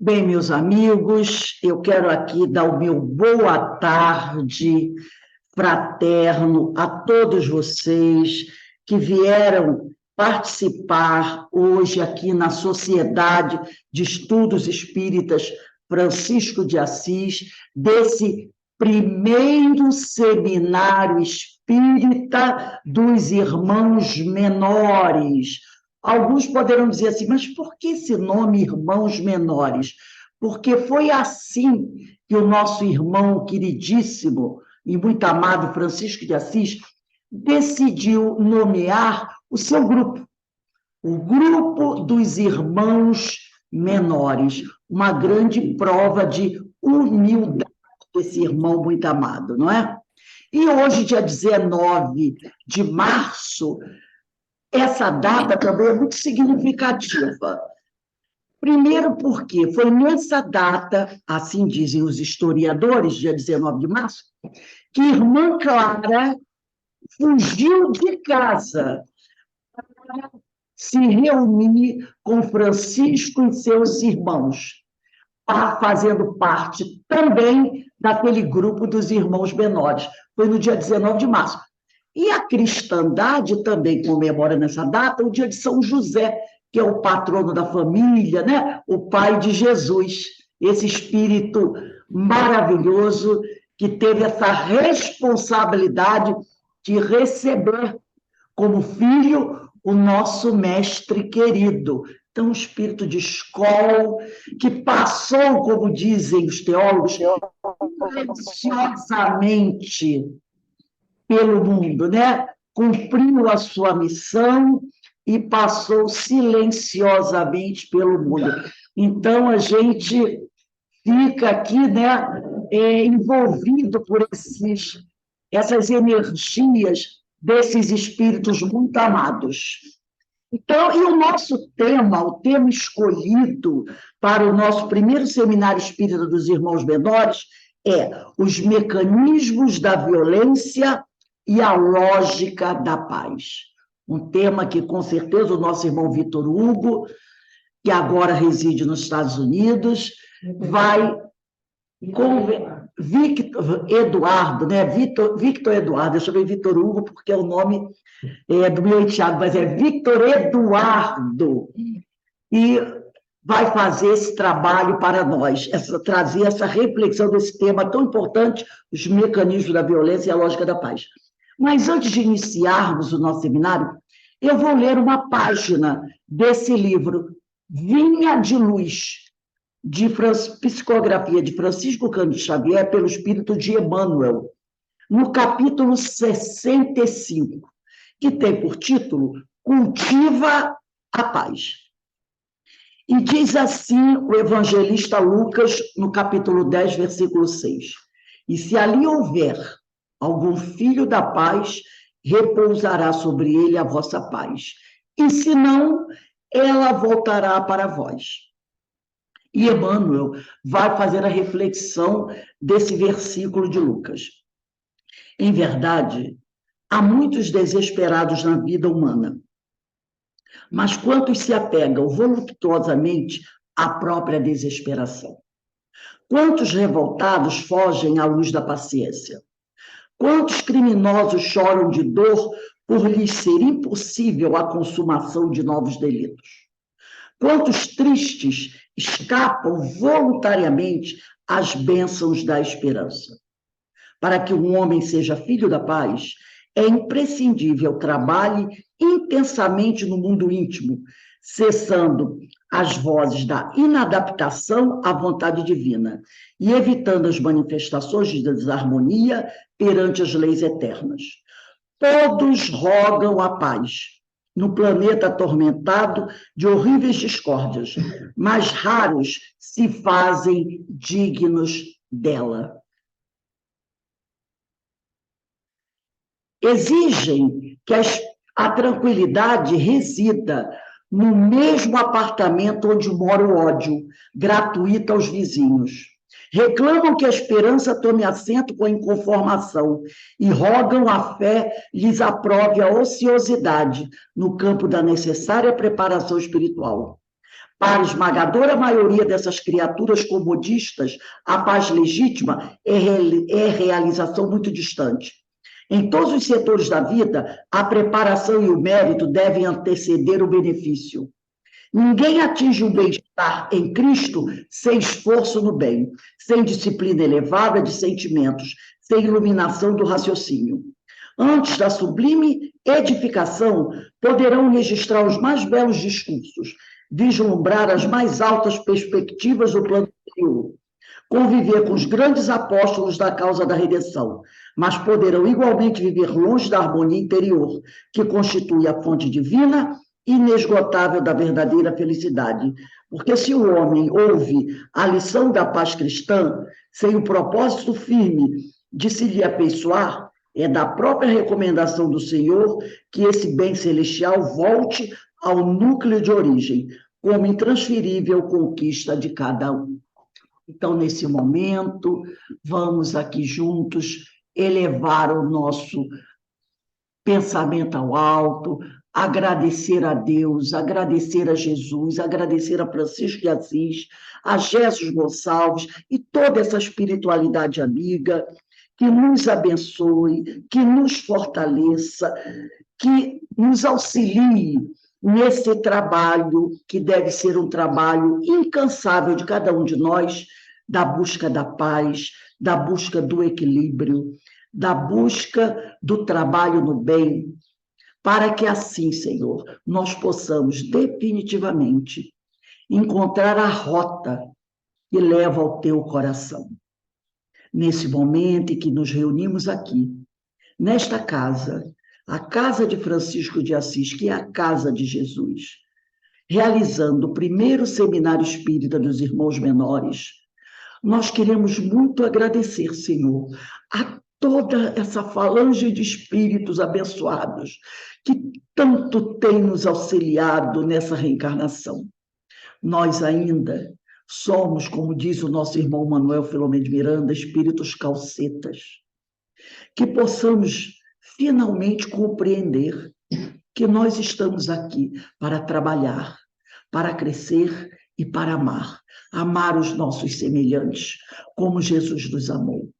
Bem, meus amigos, eu quero aqui dar o meu boa tarde fraterno a todos vocês que vieram participar hoje aqui na Sociedade de Estudos Espíritas Francisco de Assis, desse primeiro seminário espírita dos irmãos menores. Alguns poderão dizer assim, mas por que esse nome Irmãos Menores? Porque foi assim que o nosso irmão queridíssimo e muito amado Francisco de Assis decidiu nomear o seu grupo, o Grupo dos Irmãos Menores, uma grande prova de humildade desse irmão muito amado, não é? E hoje, dia 19 de março, essa data também é muito significativa. Primeiro porque foi nessa data, assim dizem os historiadores, dia 19 de março, que irmã Clara fugiu de casa para se reunir com Francisco e seus irmãos, fazendo parte também daquele grupo dos irmãos menores. Foi no dia 19 de março. E a cristandade também comemora nessa data o dia de São José, que é o patrono da família, né? O pai de Jesus, esse espírito maravilhoso que teve essa responsabilidade de receber como filho o nosso mestre querido. Então, um espírito de escola que passou, como dizem os teólogos, silenciosamente pelo mundo, né? Cumpriu a sua missão e passou silenciosamente pelo mundo. Então, a gente fica aqui, né, envolvido por essas energias desses espíritos muito amados. Então, e o nosso tema, o tema escolhido para o nosso primeiro seminário espírita dos irmãos menores é os mecanismos da violência e a lógica da paz. Um tema que, com certeza, o nosso irmão Vitor Hugo, que agora reside nos Estados Unidos, vai Victor Eduardo, né? Victor Eduardo, eu chamei Vitor Hugo porque é o nome do meu enteado, mas é Victor Eduardo, e vai fazer esse trabalho para nós, trazer essa reflexão desse tema tão importante, os mecanismos da violência e a lógica da paz. Mas antes de iniciarmos o nosso seminário, eu vou ler uma página desse livro, Vinha de Luz, de psicografia de Francisco Cândido Xavier pelo espírito de Emmanuel, no capítulo 65, que tem por título Cultiva a Paz. E diz assim o evangelista Lucas, no capítulo 10, versículo 6. E se ali houver algum filho da paz, repousará sobre ele a vossa paz. E se não, ela voltará para vós. E Emmanuel vai fazer a reflexão desse versículo de Lucas. Em verdade, há muitos desesperados na vida humana, mas quantos se apegam voluptuosamente à própria desesperação? Quantos revoltados fogem à luz da paciência? Quantos criminosos choram de dor por lhes ser impossível a consumação de novos delitos? Quantos tristes escapam voluntariamente às bênçãos da esperança? Para que um homem seja filho da paz, é imprescindível trabalhe intensamente no mundo íntimo, cessando as vozes da inadaptação à vontade divina e evitando as manifestações de desarmonia perante as leis eternas. Todos rogam a paz no planeta atormentado de horríveis discórdias, mas raros se fazem dignos dela. Exigem que a tranquilidade resida no mesmo apartamento onde mora o ódio, gratuito aos vizinhos. Reclamam que a esperança tome assento com a inconformação e rogam a fé lhes aprove a ociosidade no campo da necessária preparação espiritual. Para a esmagadora maioria dessas criaturas comodistas, a paz legítima é realização muito distante. Em todos os setores da vida, a preparação e o mérito devem anteceder o benefício. Ninguém atinge o bem-estar em Cristo sem esforço no bem, sem disciplina elevada de sentimentos, sem iluminação do raciocínio. Antes da sublime edificação, poderão registrar os mais belos discursos, vislumbrar as mais altas perspectivas do plano superior, conviver com os grandes apóstolos da causa da redenção, mas poderão igualmente viver longe da harmonia interior, que constitui a fonte divina inesgotável da verdadeira felicidade. Porque se o homem ouve a lição da paz cristã, sem o propósito firme de se lhe apessoar, é da própria recomendação do Senhor que esse bem celestial volte ao núcleo de origem, como intransferível conquista de cada um. Então, nesse momento, vamos aqui juntos elevar o nosso pensamento ao alto, agradecer a Deus, agradecer a Jesus, agradecer a Francisco de Assis, a Jesus Gonçalves e toda essa espiritualidade amiga que nos abençoe, que nos fortaleça, que nos auxilie nesse trabalho, que deve ser um trabalho incansável de cada um de nós, da busca da paz, da busca do equilíbrio, da busca do trabalho no bem, para que assim, Senhor, nós possamos definitivamente encontrar a rota que leva ao teu coração. Nesse momento em que nos reunimos aqui, nesta casa, a casa de Francisco de Assis, que é a casa de Jesus, realizando o primeiro seminário espírita dos irmãos menores, nós queremos muito agradecer, Senhor, a toda essa falange de espíritos abençoados que tanto tem nos auxiliado nessa reencarnação. Nós ainda somos, como diz o nosso irmão Manuel Filomeno de Miranda, espíritos calcetas, que possamos finalmente compreender que nós estamos aqui para trabalhar, para crescer e para amar. Amar os nossos semelhantes, como Jesus nos amou.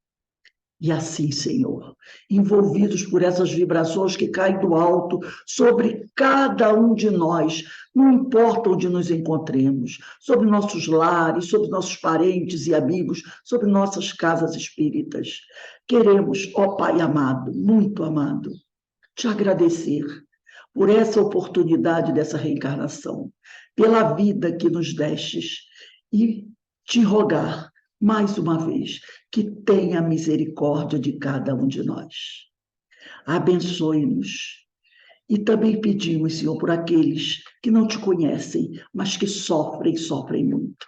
E assim, Senhor, envolvidos por essas vibrações que caem do alto sobre cada um de nós, não importa onde nos encontremos, sobre nossos lares, sobre nossos parentes e amigos, sobre nossas casas espíritas. Queremos, ó Pai amado, muito amado, te agradecer por essa oportunidade dessa reencarnação, pela vida que nos destes e te rogar mais uma vez, que tenha misericórdia de cada um de nós. Abençoe-nos. E também pedimos, Senhor, por aqueles que não te conhecem, mas que sofrem muito.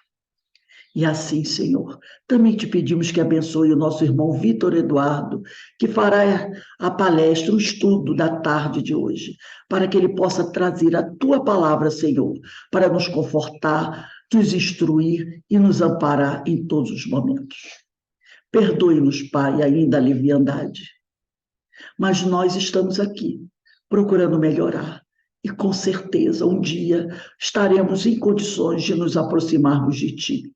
E assim, Senhor, também te pedimos que abençoe o nosso irmão Vitor Eduardo, que fará a palestra, o estudo da tarde de hoje, para que ele possa trazer a tua palavra, Senhor, para nos confortar, nos instruir e nos amparar em todos os momentos. Perdoe-nos, Pai, ainda a leviandade, mas nós estamos aqui procurando melhorar. E com certeza um dia estaremos em condições de nos aproximarmos de Ti.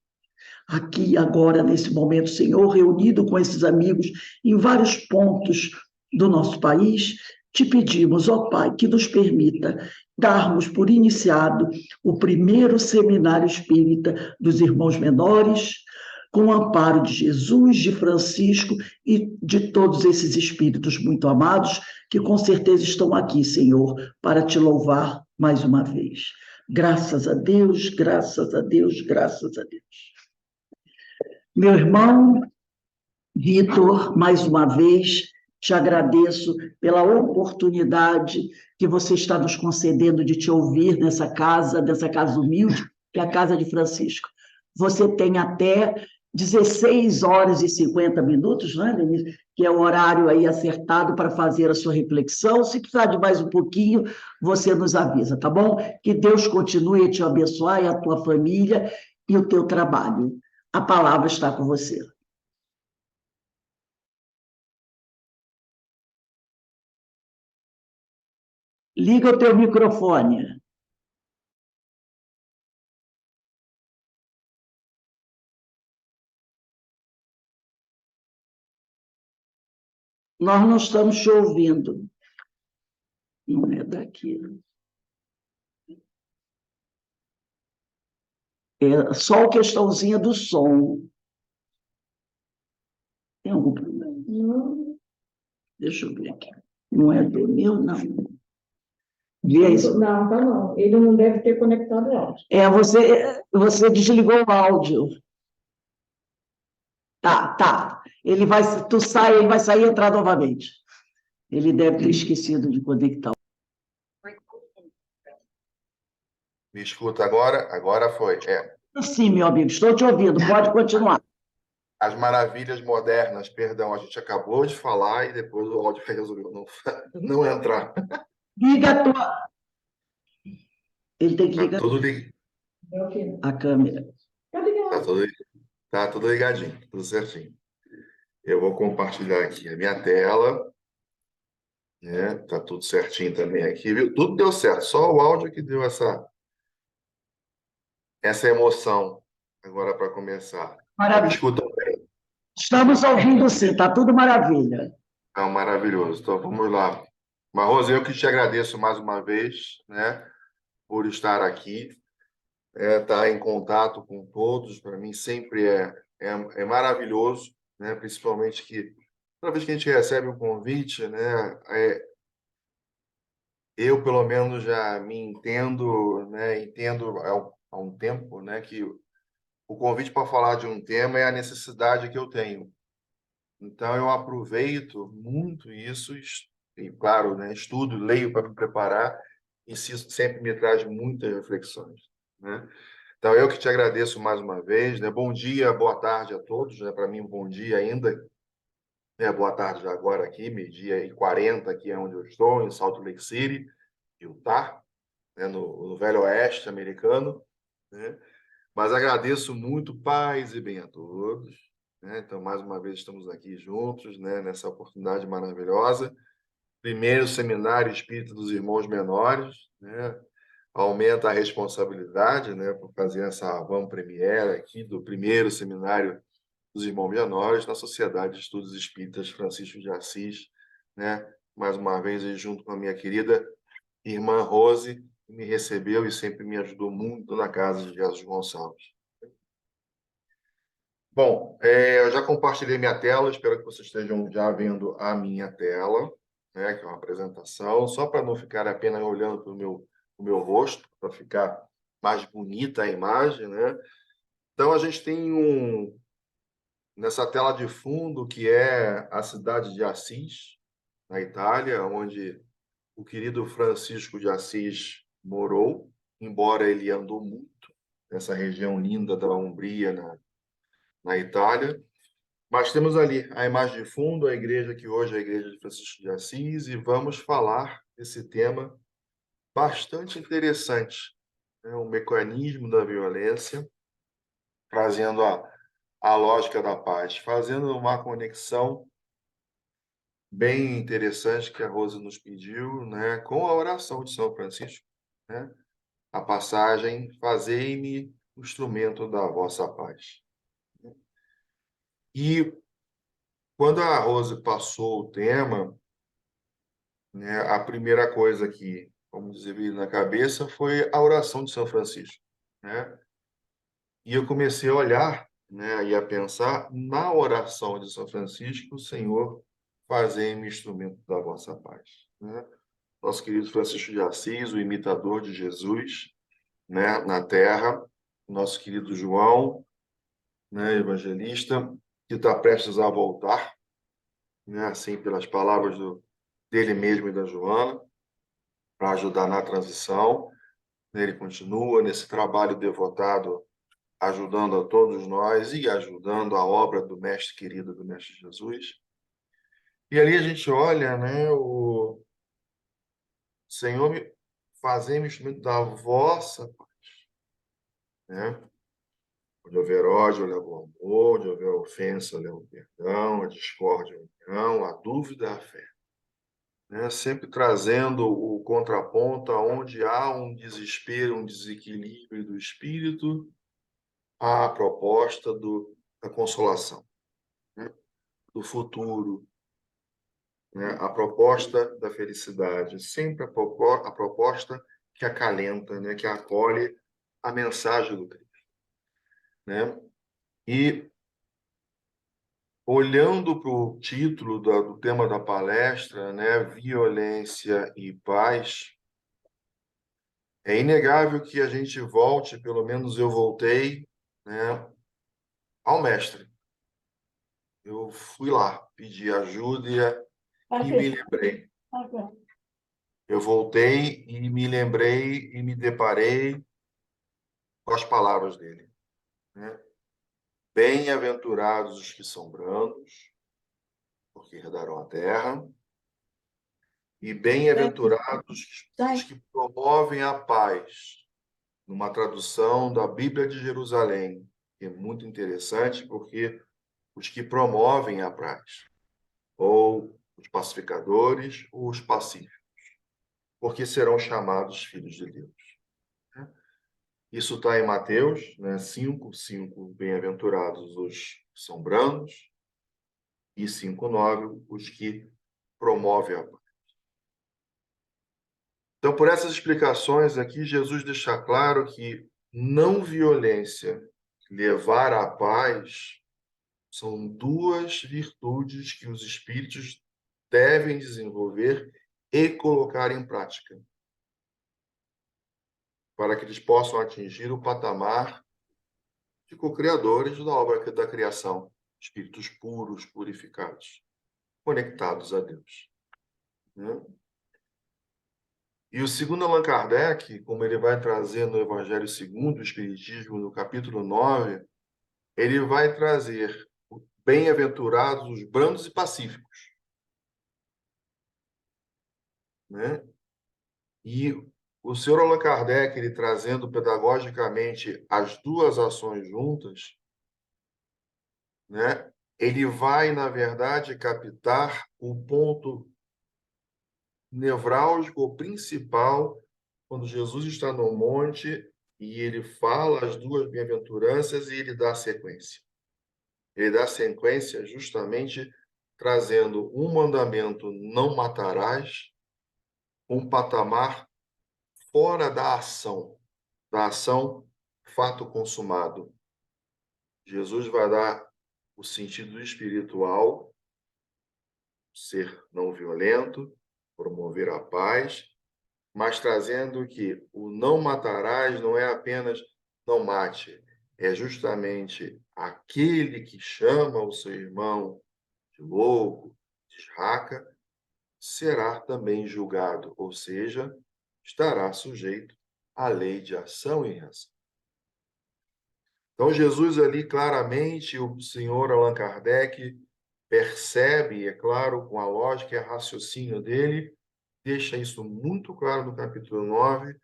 Aqui, agora, nesse momento, Senhor, reunido com esses amigos em vários pontos do nosso país, te pedimos, ó Pai, que nos permita darmos por iniciado o primeiro seminário espírita dos irmãos menores, com o amparo de Jesus, de Francisco e de todos esses espíritos muito amados, que com certeza estão aqui, Senhor, para te louvar mais uma vez. Graças a Deus, graças a Deus, graças a Deus. Meu irmão Vitor, mais uma vez, te agradeço pela oportunidade que você está nos concedendo de te ouvir nessa casa humilde, que é a casa de Francisco. Você tem até 16 horas e 50 minutos, não é, Denise? Que é o horário aí acertado para fazer a sua reflexão. Se precisar de mais um pouquinho, você nos avisa, tá bom? Que Deus continue a te abençoar e a tua família e o teu trabalho. A palavra está com você. Liga o teu microfone. Nós não estamos te ouvindo. Não é daqui. É só a questãozinha do som. Tem algum problema? Não. Deixa eu ver aqui. Não é do meu, não. Não, tá não. Ele não deve ter conectado o áudio. Você desligou o áudio. Tá. Tu sai, ele vai sair e entrar novamente. Ele deve ter esquecido de conectar. Me escuta agora? Agora foi. Sim, meu amigo, estou te ouvindo. Pode continuar. As maravilhas modernas, perdão, a gente acabou de falar e depois o áudio resolveu não entrar. Liga a tua. Ele tem que Tá ligar tudo, li... a câmera. tá tudo ligadinho, tudo certinho. Eu vou compartilhar aqui a minha tela, né? Tá tudo certinho também aqui, viu? Tudo deu certo, só o áudio que deu essa emoção agora para começar. Mas me Maravilha. escutam. Estamos ouvindo sim, está tudo maravilha. Então, maravilhoso. Então, vamos lá. Marrose, eu que te agradeço mais uma vez, né, por estar aqui, estar em contato com todos. Para mim sempre é maravilhoso, né, principalmente que toda vez que a gente recebe um convite, né, eu pelo menos já me entendo, né, entendo há um tempo, né, que o convite para falar de um tema é a necessidade que eu tenho. Então, eu aproveito muito isso e, claro, né, estudo, leio para me preparar, e isso sempre me traz muitas reflexões, né? Então, eu que te agradeço mais uma vez, né? Bom dia, boa tarde a todos, né? Para mim, um bom dia ainda. Boa tarde já agora aqui, 12h40, aqui é onde eu estou, em Salt Lake City, Utah, né? No Velho Oeste americano, né? Mas agradeço muito, paz e bem a todos, né? Então, mais uma vez, estamos aqui juntos, né? Nessa oportunidade maravilhosa. Primeiro seminário Espírita dos Irmãos Menores, né? Aumenta a responsabilidade, né? Por fazer essa avant-première aqui do primeiro seminário dos Irmãos Menores na Sociedade de Estudos Espíritas Francisco de Assis, né? Mais uma vez, aí, junto com a minha querida irmã Rose, que me recebeu e sempre me ajudou muito na casa de Jesus Gonçalves. Bom, eu já compartilhei minha tela, espero que vocês estejam já vendo a minha tela, né, que é uma apresentação, só para não ficar apenas olhando para o meu rosto, para ficar mais bonita a imagem, né? Então, a gente tem nessa tela de fundo, que é a cidade de Assis, na Itália, onde o querido Francisco de Assis morou, embora ele andou muito nessa região linda da Umbria, na Itália. Mas temos ali a imagem de fundo, a igreja que hoje é a igreja de Francisco de Assis, e vamos falar desse tema bastante interessante, né? O mecanismo da violência, trazendo a lógica da paz, fazendo uma conexão bem interessante que a Rosa nos pediu, né, com a oração de São Francisco, né? A passagem, fazei-me o instrumento da vossa paz. E quando a Rose passou o tema, né, a primeira coisa que, vamos dizer, veio na cabeça foi a oração de São Francisco, né? E eu comecei a olhar, né, e a pensar na oração de São Francisco, Senhor, fazei-me instrumento da vossa paz, né? Nosso querido Francisco de Assis, o imitador de Jesus, né, na terra, nosso querido João, né, evangelista, que está prestes a voltar, né, assim, pelas palavras dele mesmo e da Joana, para ajudar na transição. Ele continua nesse trabalho devotado, ajudando a todos nós e ajudando a obra do Mestre querido, do Mestre Jesus. E ali a gente olha, né, o Senhor, fazei-me instrumento da vossa paz, né? Onde houver ódio, eu levo o amor, onde houver ofensa, eu levo o perdão, a discórdia, a união, a dúvida, a fé. Né? Sempre trazendo o contraponto aonde há um desespero, um desequilíbrio do espírito, a proposta da consolação, né? Do futuro, né? A proposta da felicidade, sempre a proposta que acalenta, né? Que acolhe a mensagem do Cristo, né? E olhando para o título do tema da palestra, né? Violência e paz, é inegável que a gente volte, pelo menos eu voltei, né? Ao mestre. Eu fui lá, pedi ajuda e me lembrei. Eu voltei e me lembrei e me deparei com as palavras dele, né? Bem-aventurados os que são brandos, porque herdarão a terra, e bem-aventurados os que promovem a paz, numa tradução da Bíblia de Jerusalém, que é muito interessante, porque os que promovem a paz, ou os pacificadores, ou os pacíficos, porque serão chamados filhos de Deus. Isso está em Mateus, né, 5:5, bem-aventurados os que são brandos, e 5:9, os que promovem a paz. Então, por essas explicações aqui, Jesus deixa claro que não violência, levar à paz, são duas virtudes que os espíritos devem desenvolver e colocar em prática, para que eles possam atingir o patamar de co-criadores da obra da criação, espíritos puros, purificados, conectados a Deus, né? E o segundo Allan Kardec, como ele vai trazer no Evangelho segundo o Espiritismo, no capítulo 9, ele vai trazer bem-aventurados os brandos e pacíficos, né? E o senhor Allan Kardec, ele trazendo pedagogicamente as duas ações juntas, né? Ele vai, na verdade, captar o ponto nevrálgico principal quando Jesus está no monte e ele fala as duas bem-aventuranças e ele dá sequência. Ele dá sequência justamente trazendo um mandamento, não matarás, um patamar fora da ação fato consumado. Jesus vai dar o sentido espiritual, ser não violento, promover a paz, mas trazendo que o não matarás não é apenas não mate, é justamente aquele que chama o seu irmão de louco, de raca, será também julgado, ou seja, estará sujeito à lei de ação e reação. Então, Jesus ali claramente, o senhor Allan Kardec percebe, é claro, com a lógica e a raciocínio dele, deixa isso muito claro no capítulo 9,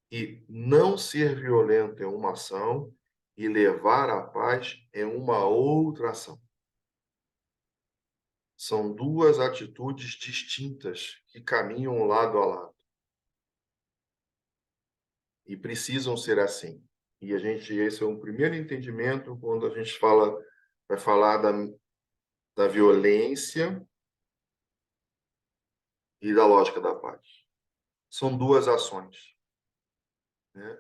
que não ser violento é uma ação e levar a paz é uma outra ação. São duas atitudes distintas que caminham lado a lado. E precisam ser assim. E esse é um primeiro entendimento quando a gente vai falar da violência e da lógica da paz. São duas ações, né?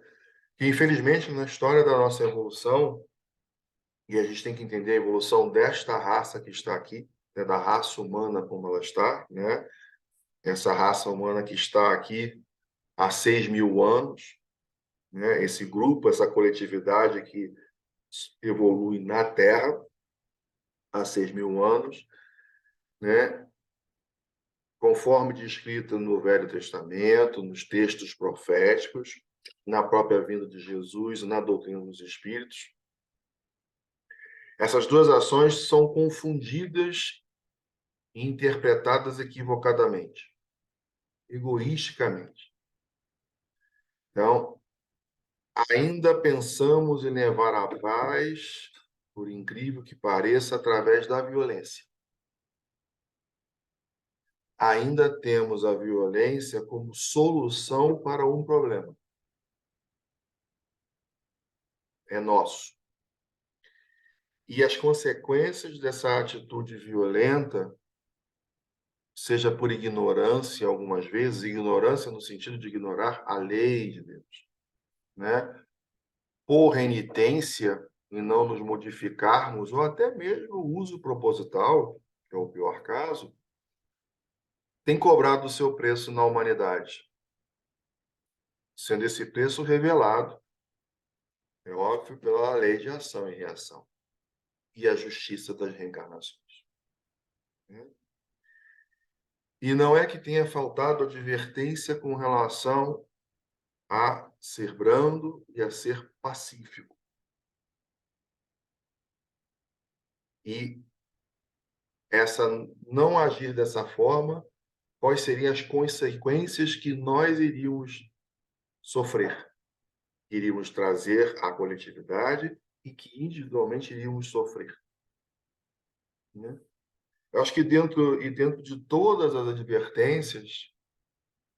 Que, infelizmente, na história da nossa evolução, e a gente tem que entender a evolução desta raça que está aqui, né, da raça humana como ela está, né? Essa raça humana que está aqui há 6.000 anos, né? Esse grupo, essa coletividade que evolui na Terra há 6.000 anos, né? Conforme descrito no Velho Testamento, nos textos proféticos, na própria vinda de Jesus, na doutrina dos Espíritos. Essas duas ações são confundidas e interpretadas equivocadamente, egoisticamente. Então, ainda pensamos em levar a paz, por incrível que pareça, através da violência. Ainda temos a violência como solução para um problema. É nosso. E as consequências dessa atitude violenta seja por ignorância, algumas vezes, ignorância no sentido de ignorar a lei de Deus, né? Por renitência e não nos modificarmos, ou até mesmo o uso proposital, que é o pior caso, tem cobrado o seu preço na humanidade, sendo esse preço revelado, é óbvio, pela lei de ação e reação e a justiça das reencarnações, né? E não é que tenha faltado advertência com relação a ser brando e a ser pacífico. E essa não agir dessa forma, quais seriam as consequências que nós iríamos sofrer? Iríamos trazer à coletividade e que individualmente iríamos sofrer, né? Eu acho que dentro de todas as advertências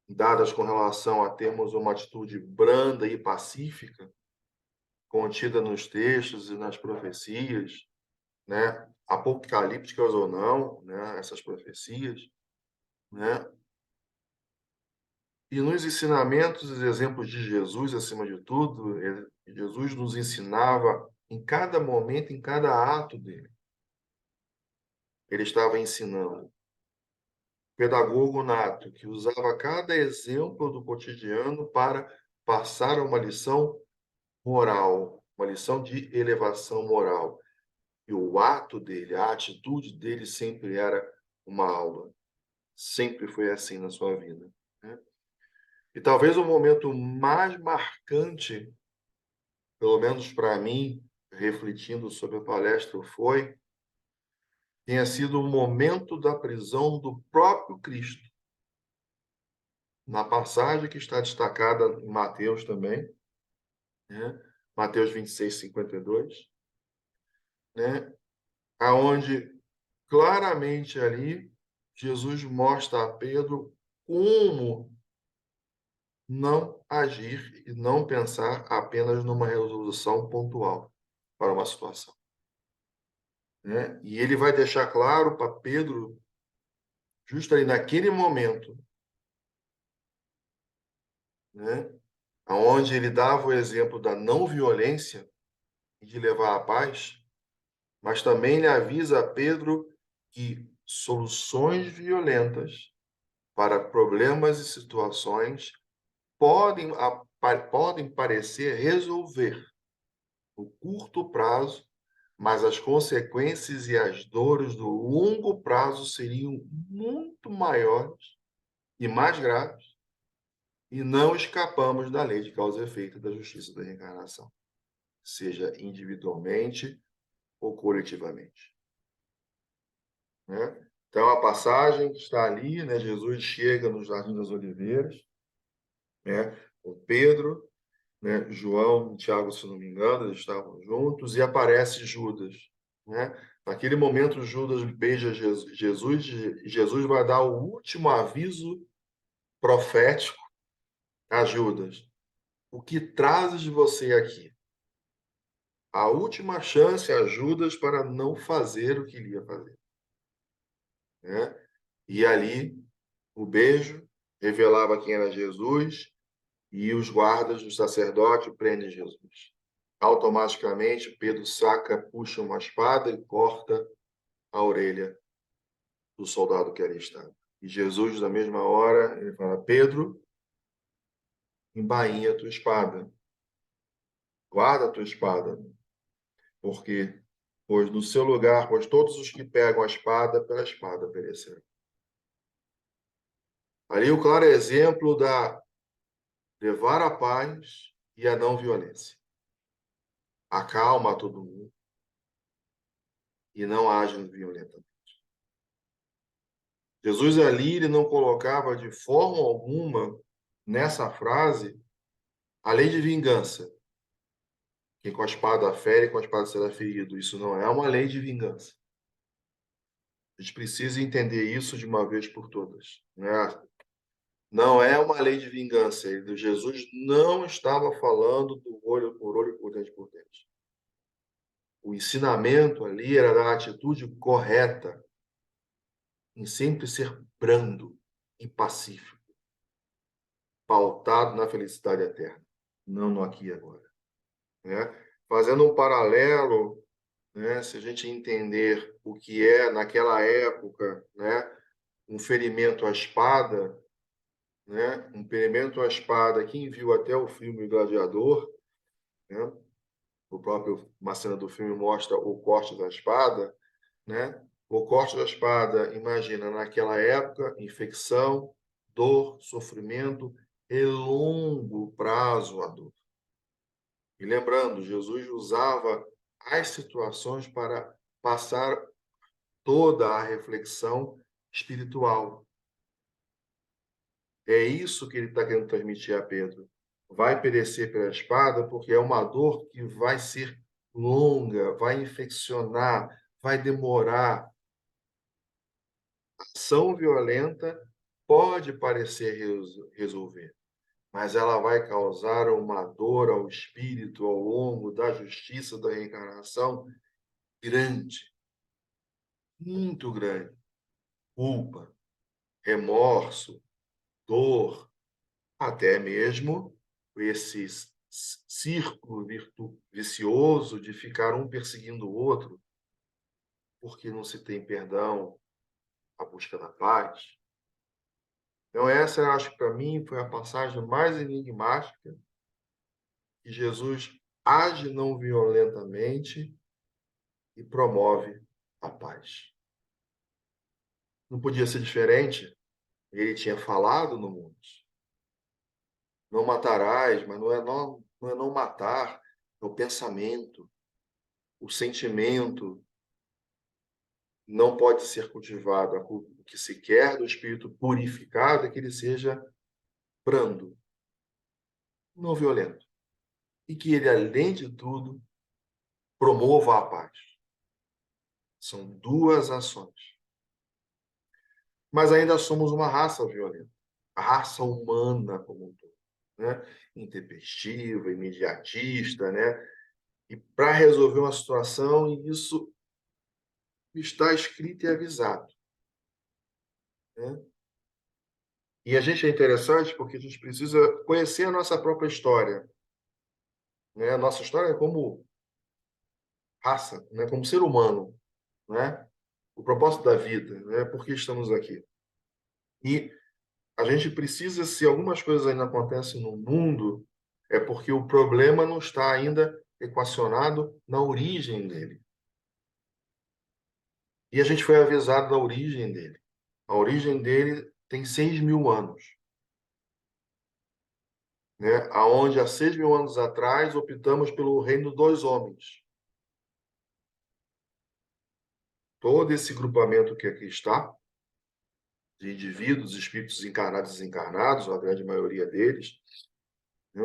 dadas com relação a termos uma atitude branda e pacífica, contida nos textos e nas profecias, né, apocalípticas ou não, né, essas profecias, né, e nos ensinamentos e exemplos de Jesus, acima de tudo, Jesus nos ensinava em cada momento, em cada ato dele. Ele estava ensinando. Pedagogo nato, que usava cada exemplo do cotidiano para passar uma lição moral, uma lição de elevação moral. E o ato dele, a atitude dele sempre era uma aula. Sempre foi assim na sua vida, né? E talvez o momento mais marcante, pelo menos para mim, refletindo sobre a palestra, tenha sido o momento da prisão do próprio Cristo. Na passagem que está destacada em Mateus também, né? Mateus 26, 52, né? Aonde claramente ali Jesus mostra a Pedro como não agir e não pensar apenas numa resolução pontual para uma situação, né? E ele vai deixar claro para Pedro, justo ali naquele momento, né, onde ele dava o exemplo da não violência e de levar a paz, mas também lhe avisa a Pedro que soluções violentas para problemas e situações podem parecer resolver no curto prazo, mas as consequências e as dores do longo prazo seriam muito maiores e mais graves, e não escapamos da lei de causa e efeito da justiça da reencarnação, seja individualmente ou coletivamente, né? Então, a passagem está ali, né? Jesus chega no Jardim das Oliveiras, né? Com Pedro, né? João e Tiago, se não me engano, eles estavam juntos, e aparece Judas, né? Naquele momento, Judas beija Jesus, e Jesus vai dar o último aviso profético a Judas. O que trazes você aqui? A última chance a Judas para não fazer o que ele ia fazer, né? E ali, o beijo revelava quem era Jesus, e os guardas do sacerdote prendem Jesus. Automaticamente, Pedro saca, puxa uma espada e corta a orelha do soldado que ali estava. E Jesus, na mesma hora, ele fala: Pedro, embainha a tua espada, guarda a tua espada, porque, pois no seu lugar, pois todos os que pegam a espada, pela espada perecerão. Ali o claro exemplo da levar a paz e a não violência. Acalma todo mundo e não age violentamente. Jesus ali, ele não colocava de forma alguma nessa frase a lei de vingança. Quem com a espada fere, com a espada será ferido. Isso não é uma lei de vingança. A gente precisa entender isso de uma vez por todas, né? Não é uma lei de vingança. Jesus não estava falando do olho por olho, por dente por dente. O ensinamento ali era da atitude correta, em sempre ser brando e pacífico, pautado na felicidade eterna, não no aqui e agora, né? Fazendo um paralelo, né, se a gente entender o que é naquela época, né, um ferimento à espada, né, um ferimento à espada, quem viu até o filme Gladiador, né, o próprio uma cena do filme mostra o corte da espada, né? O corte da espada, imagina, naquela época, infecção, dor, sofrimento e longo prazo a dor. E lembrando, Jesus usava as situações para passar toda a reflexão espiritual. É isso que ele está querendo transmitir a Pedro. Vai perecer pela espada porque é uma dor que vai ser longa, vai infeccionar, vai demorar. A ação violenta pode parecer resolver, mas ela vai causar uma dor ao espírito ao longo da justiça da reencarnação grande, muito grande. Culpa, remorso, dor, até mesmo esse círculo vicioso de ficar um perseguindo o outro, porque não se tem perdão, a busca da paz. Então, essa, eu acho que para mim foi a passagem mais enigmática, que Jesus age não violentamente e promove a paz. Não podia ser diferente. Ele tinha falado no mundo. Não matarás, mas não é não matar, é o pensamento, o sentimento não pode ser cultivado. O que se quer do espírito purificado é que ele seja brando, não violento. E que ele, além de tudo, promova a paz. São duas ações. Mas ainda somos uma raça violenta, a raça humana como um todo, né? Intempestiva, imediatista, né? E para resolver uma situação, isso está escrito e avisado, né? E a gente é interessante porque a gente precisa conhecer a nossa própria história, né? A nossa história é como raça, né? Como ser humano, né? O propósito da vida, né? Por que estamos aqui? E a gente precisa, se algumas coisas ainda acontecem no mundo, é porque o problema não está ainda equacionado na origem dele. E a gente foi avisado da origem dele. A origem dele tem 6.000 anos, né? Aonde há 6.000 anos atrás optamos pelo reino dos homens. Todo esse grupamento que aqui está, de indivíduos, espíritos encarnados e desencarnados, a grande maioria deles, né?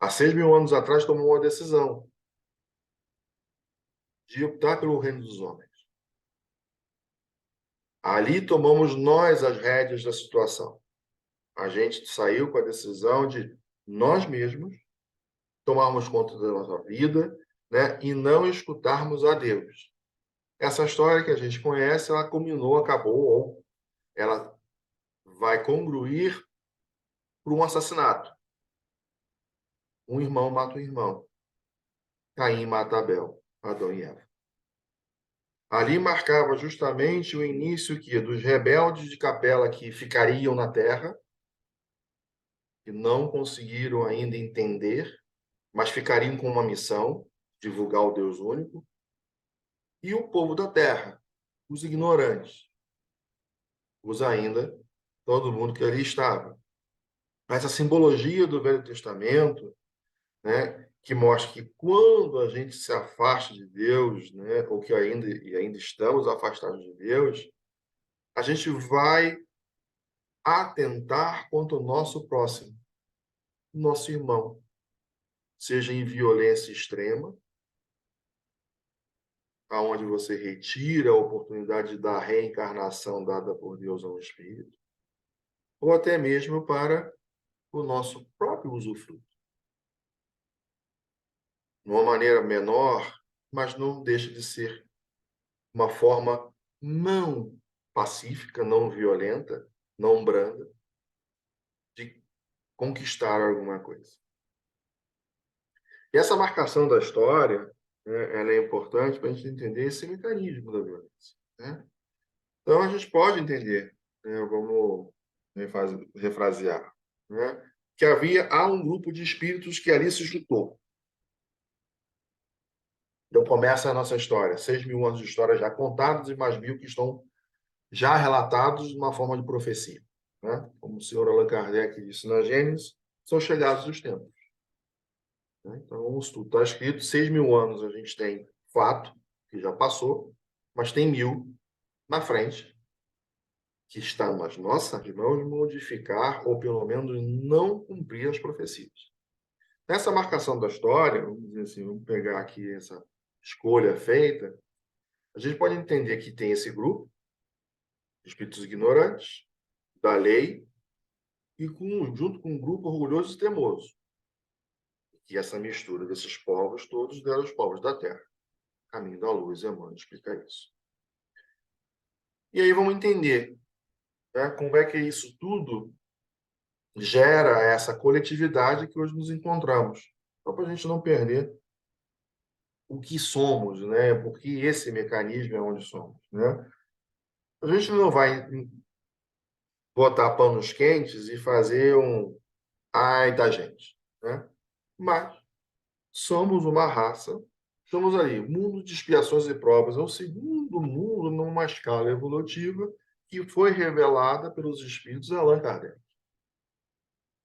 Há 6.000 anos atrás tomou uma decisão de optar pelo reino dos homens. Ali tomamos nós as rédeas da situação. A gente saiu com a decisão de nós mesmos tomarmos conta da nossa vida, né, e não escutarmos a Deus. Essa história que a gente conhece, ela culminou, acabou, ou ela vai congruir para um assassinato. Um irmão mata um irmão. Caim mata Abel, Adão e Eva. Ali marcava justamente o início dos rebeldes de Capela que ficariam na terra, que não conseguiram ainda entender, mas ficariam com uma missão, divulgar o Deus único, e o povo da terra, os ignorantes, os ainda, todo mundo que ali estava. Essa simbologia do Velho Testamento, né, que mostra que quando a gente se afasta de Deus, né, ou que ainda estamos afastados de Deus, a gente vai atentar contra o nosso próximo, nosso irmão, seja em violência extrema, aonde você retira a oportunidade da reencarnação dada por Deus ao espírito, ou até mesmo para o nosso próprio usufruto. De uma maneira menor, mas não deixa de ser uma forma não pacífica, não violenta, não branda, de conquistar alguma coisa. E essa marcação da história, né, ela é importante para a gente entender esse mecanismo da violência, né? Então, a gente pode entender, né, vamos refrasear, né, que há um grupo de espíritos que ali se juntou. Então, começa a nossa história. 6.000 anos de história já contados e mais 1.000 que estão já relatados de uma forma de profecia, né? Como o senhor Allan Kardec disse na Gênesis, são chegados os tempos, né? Então, tudo está escrito, 6.000 anos a gente tem fato, que já passou, mas tem 1.000 na frente, que está nas nossas mãos modificar, ou pelo menos não cumprir as profecias. Nessa marcação da história, vamos dizer assim, vamos pegar aqui essa escolha feita, a gente pode entender que tem esse grupo, espíritos ignorantes, da lei, e junto com um grupo orgulhoso e temoso. E essa mistura desses povos todos deram os povos da Terra. Caminho da Luz, Emmanuel explica isso. E aí vamos entender, né, como é que isso tudo gera essa coletividade que hoje nos encontramos. Só para a gente não perder o que somos, né? Porque esse mecanismo é onde somos, né? A gente não vai botar panos quentes e fazer um ai da gente, né? Mas somos uma raça, estamos ali, mundo de expiações e provas, é o segundo mundo numa escala evolutiva que foi revelada pelos espíritos de Allan Kardec,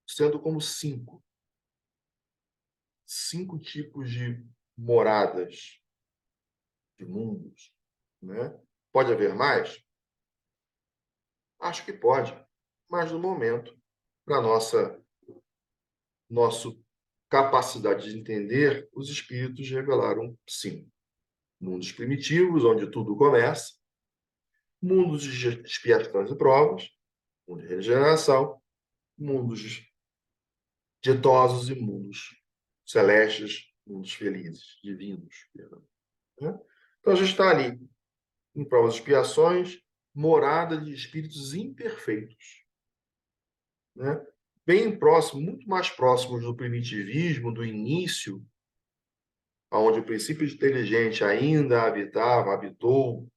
sendo como cinco tipos de moradas, de mundos, né? Pode haver mais? Acho que pode, mas no momento, para nossa capacidade de entender, os espíritos revelaram sim. Mundos primitivos, onde tudo começa, mundos de expiações e provas, mundo de regeneração, mundos ditosos e mundos celestes, mundos felizes, divinos. Perdão, né? Então a gente está ali, em provas e expiações, morada de espíritos imperfeitos, né? Bem próximo, muito mais próximos do primitivismo, do início, onde o princípio inteligente ainda habitou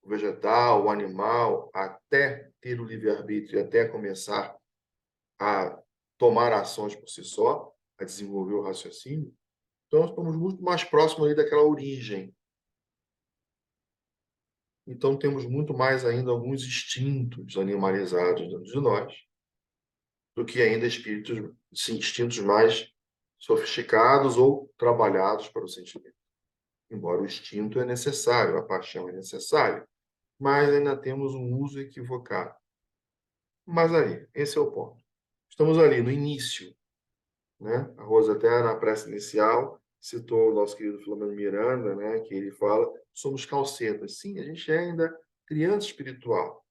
o vegetal, o animal, até ter o livre-arbítrio, até começar a tomar ações por si só, a desenvolver o raciocínio. Então, estamos muito mais próximos ali daquela origem. Então, temos muito mais ainda alguns instintos animalizados dentro de nós, do que ainda espíritos, instintos mais sofisticados ou trabalhados para o sentimento. Embora o instinto é necessário, a paixão é necessária, mas ainda temos um uso equivocado. Mas aí, esse é o ponto. Estamos ali no início, né? A Rosa até na prece inicial citou o nosso querido Filomeno Miranda, né? Que ele fala, somos calcetas. Sim, a gente é ainda criança espiritual,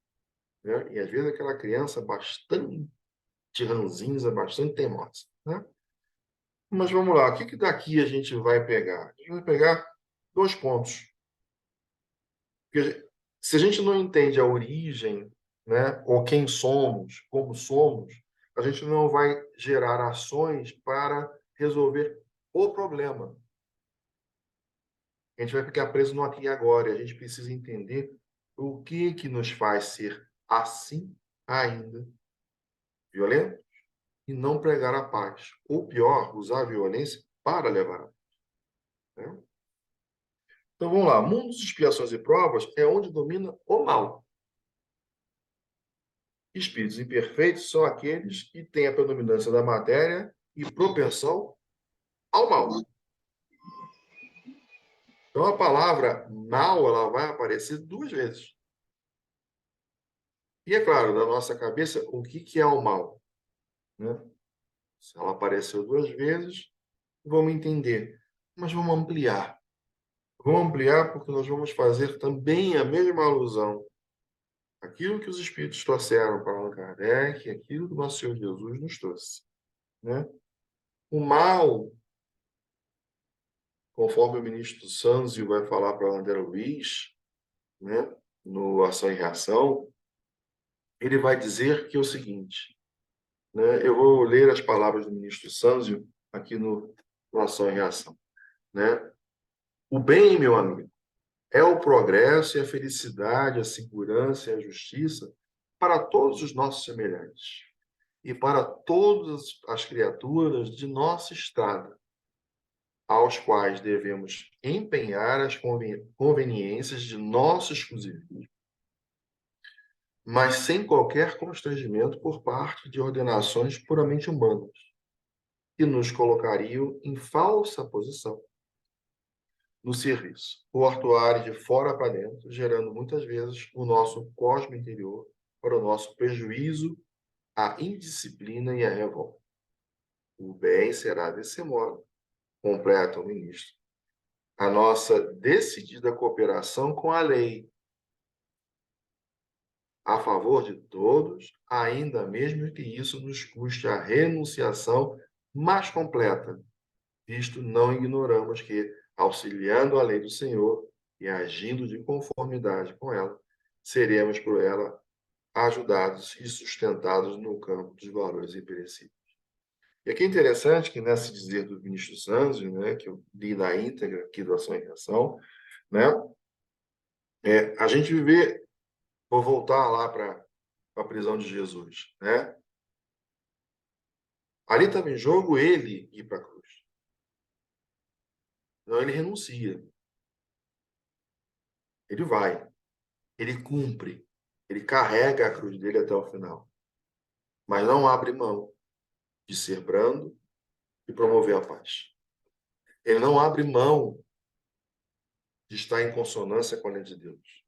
né? E às vezes aquela criança bastante ranzinza, bastante teimosa, né? Mas vamos lá, o que daqui a gente vai pegar? A gente vai pegar 2 pontos. Porque se a gente não entende a origem, né, ou quem somos, como somos, a gente não vai gerar ações para resolver o problema. A gente vai ficar preso no aqui e agora. E a gente precisa entender o que nos faz ser assim ainda violento e não pregar a paz. Ou pior, usar a violência para levar a paz, né? Então vamos lá. Mundos de expiações e provas é onde domina o mal. Espíritos imperfeitos são aqueles que têm a predominância da matéria e propensão ao mal. Então, a palavra mal ela vai aparecer 2 vezes. E, é claro, na nossa cabeça, o que é o mal? Né? Se ela apareceu 2 vezes, vamos entender. Mas vamos ampliar. Vamos ampliar porque nós vamos fazer também a mesma alusão. Aquilo que os Espíritos trouxeram para Allan Kardec, aquilo que o nosso Senhor Jesus nos trouxe. Né? O mal, conforme o ministro Sanzio vai falar para André Luiz, né? no Ação e Reação, ele vai dizer que é o seguinte, né? Eu vou ler as palavras do ministro Sanzio aqui no Ação e Reação, né? O bem, meu amigo, é o progresso e a felicidade, a segurança e a justiça para todos os nossos semelhantes e para todas as criaturas de nossa estrada, aos quais devemos empenhar as conveniências de nosso exclusivismo, mas sem qualquer constrangimento por parte de ordenações puramente humanas, que nos colocariam em falsa posição no serviço, o atuar de fora para dentro, gerando muitas vezes o nosso cosmo interior para o nosso prejuízo, a indisciplina e a revolta. O bem será desse modo, completa o ministro, a nossa decidida cooperação com a lei, a favor de todos, ainda mesmo que isso nos custe a renunciação mais completa, visto não ignoramos que, auxiliando a lei do Senhor e agindo de conformidade com ela, seremos por ela ajudados e sustentados no campo dos valores imperecíveis. E aqui é interessante que nesse dizer do ministro Sanzio, né, que eu li na íntegra aqui do Ação e Reação, né, a gente viver, vou voltar lá para a prisão de Jesus, né? Ali estava em jogo ele ir para a cruz. Então ele renuncia, ele vai, ele cumpre, ele carrega a cruz dele até o final, mas não abre mão de ser brando e promover a paz. Ele não abre mão de estar em consonância com a lei de Deus.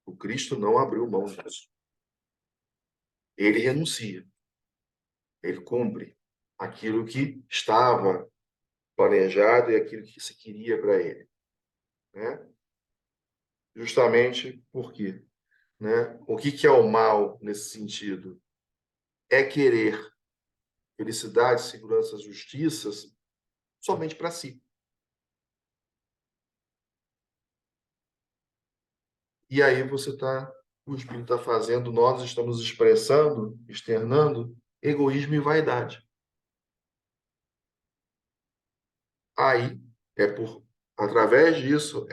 O Cristo não abriu mão disso. Ele renuncia, ele cumpre aquilo que estava planejado e aquilo que se queria para ele, né? Justamente porque, né? O que é o mal nesse sentido? É querer felicidade, segurança, justiça somente para si. E aí o Espírito está fazendo, nós estamos expressando, externando egoísmo e vaidade. Aí através disso,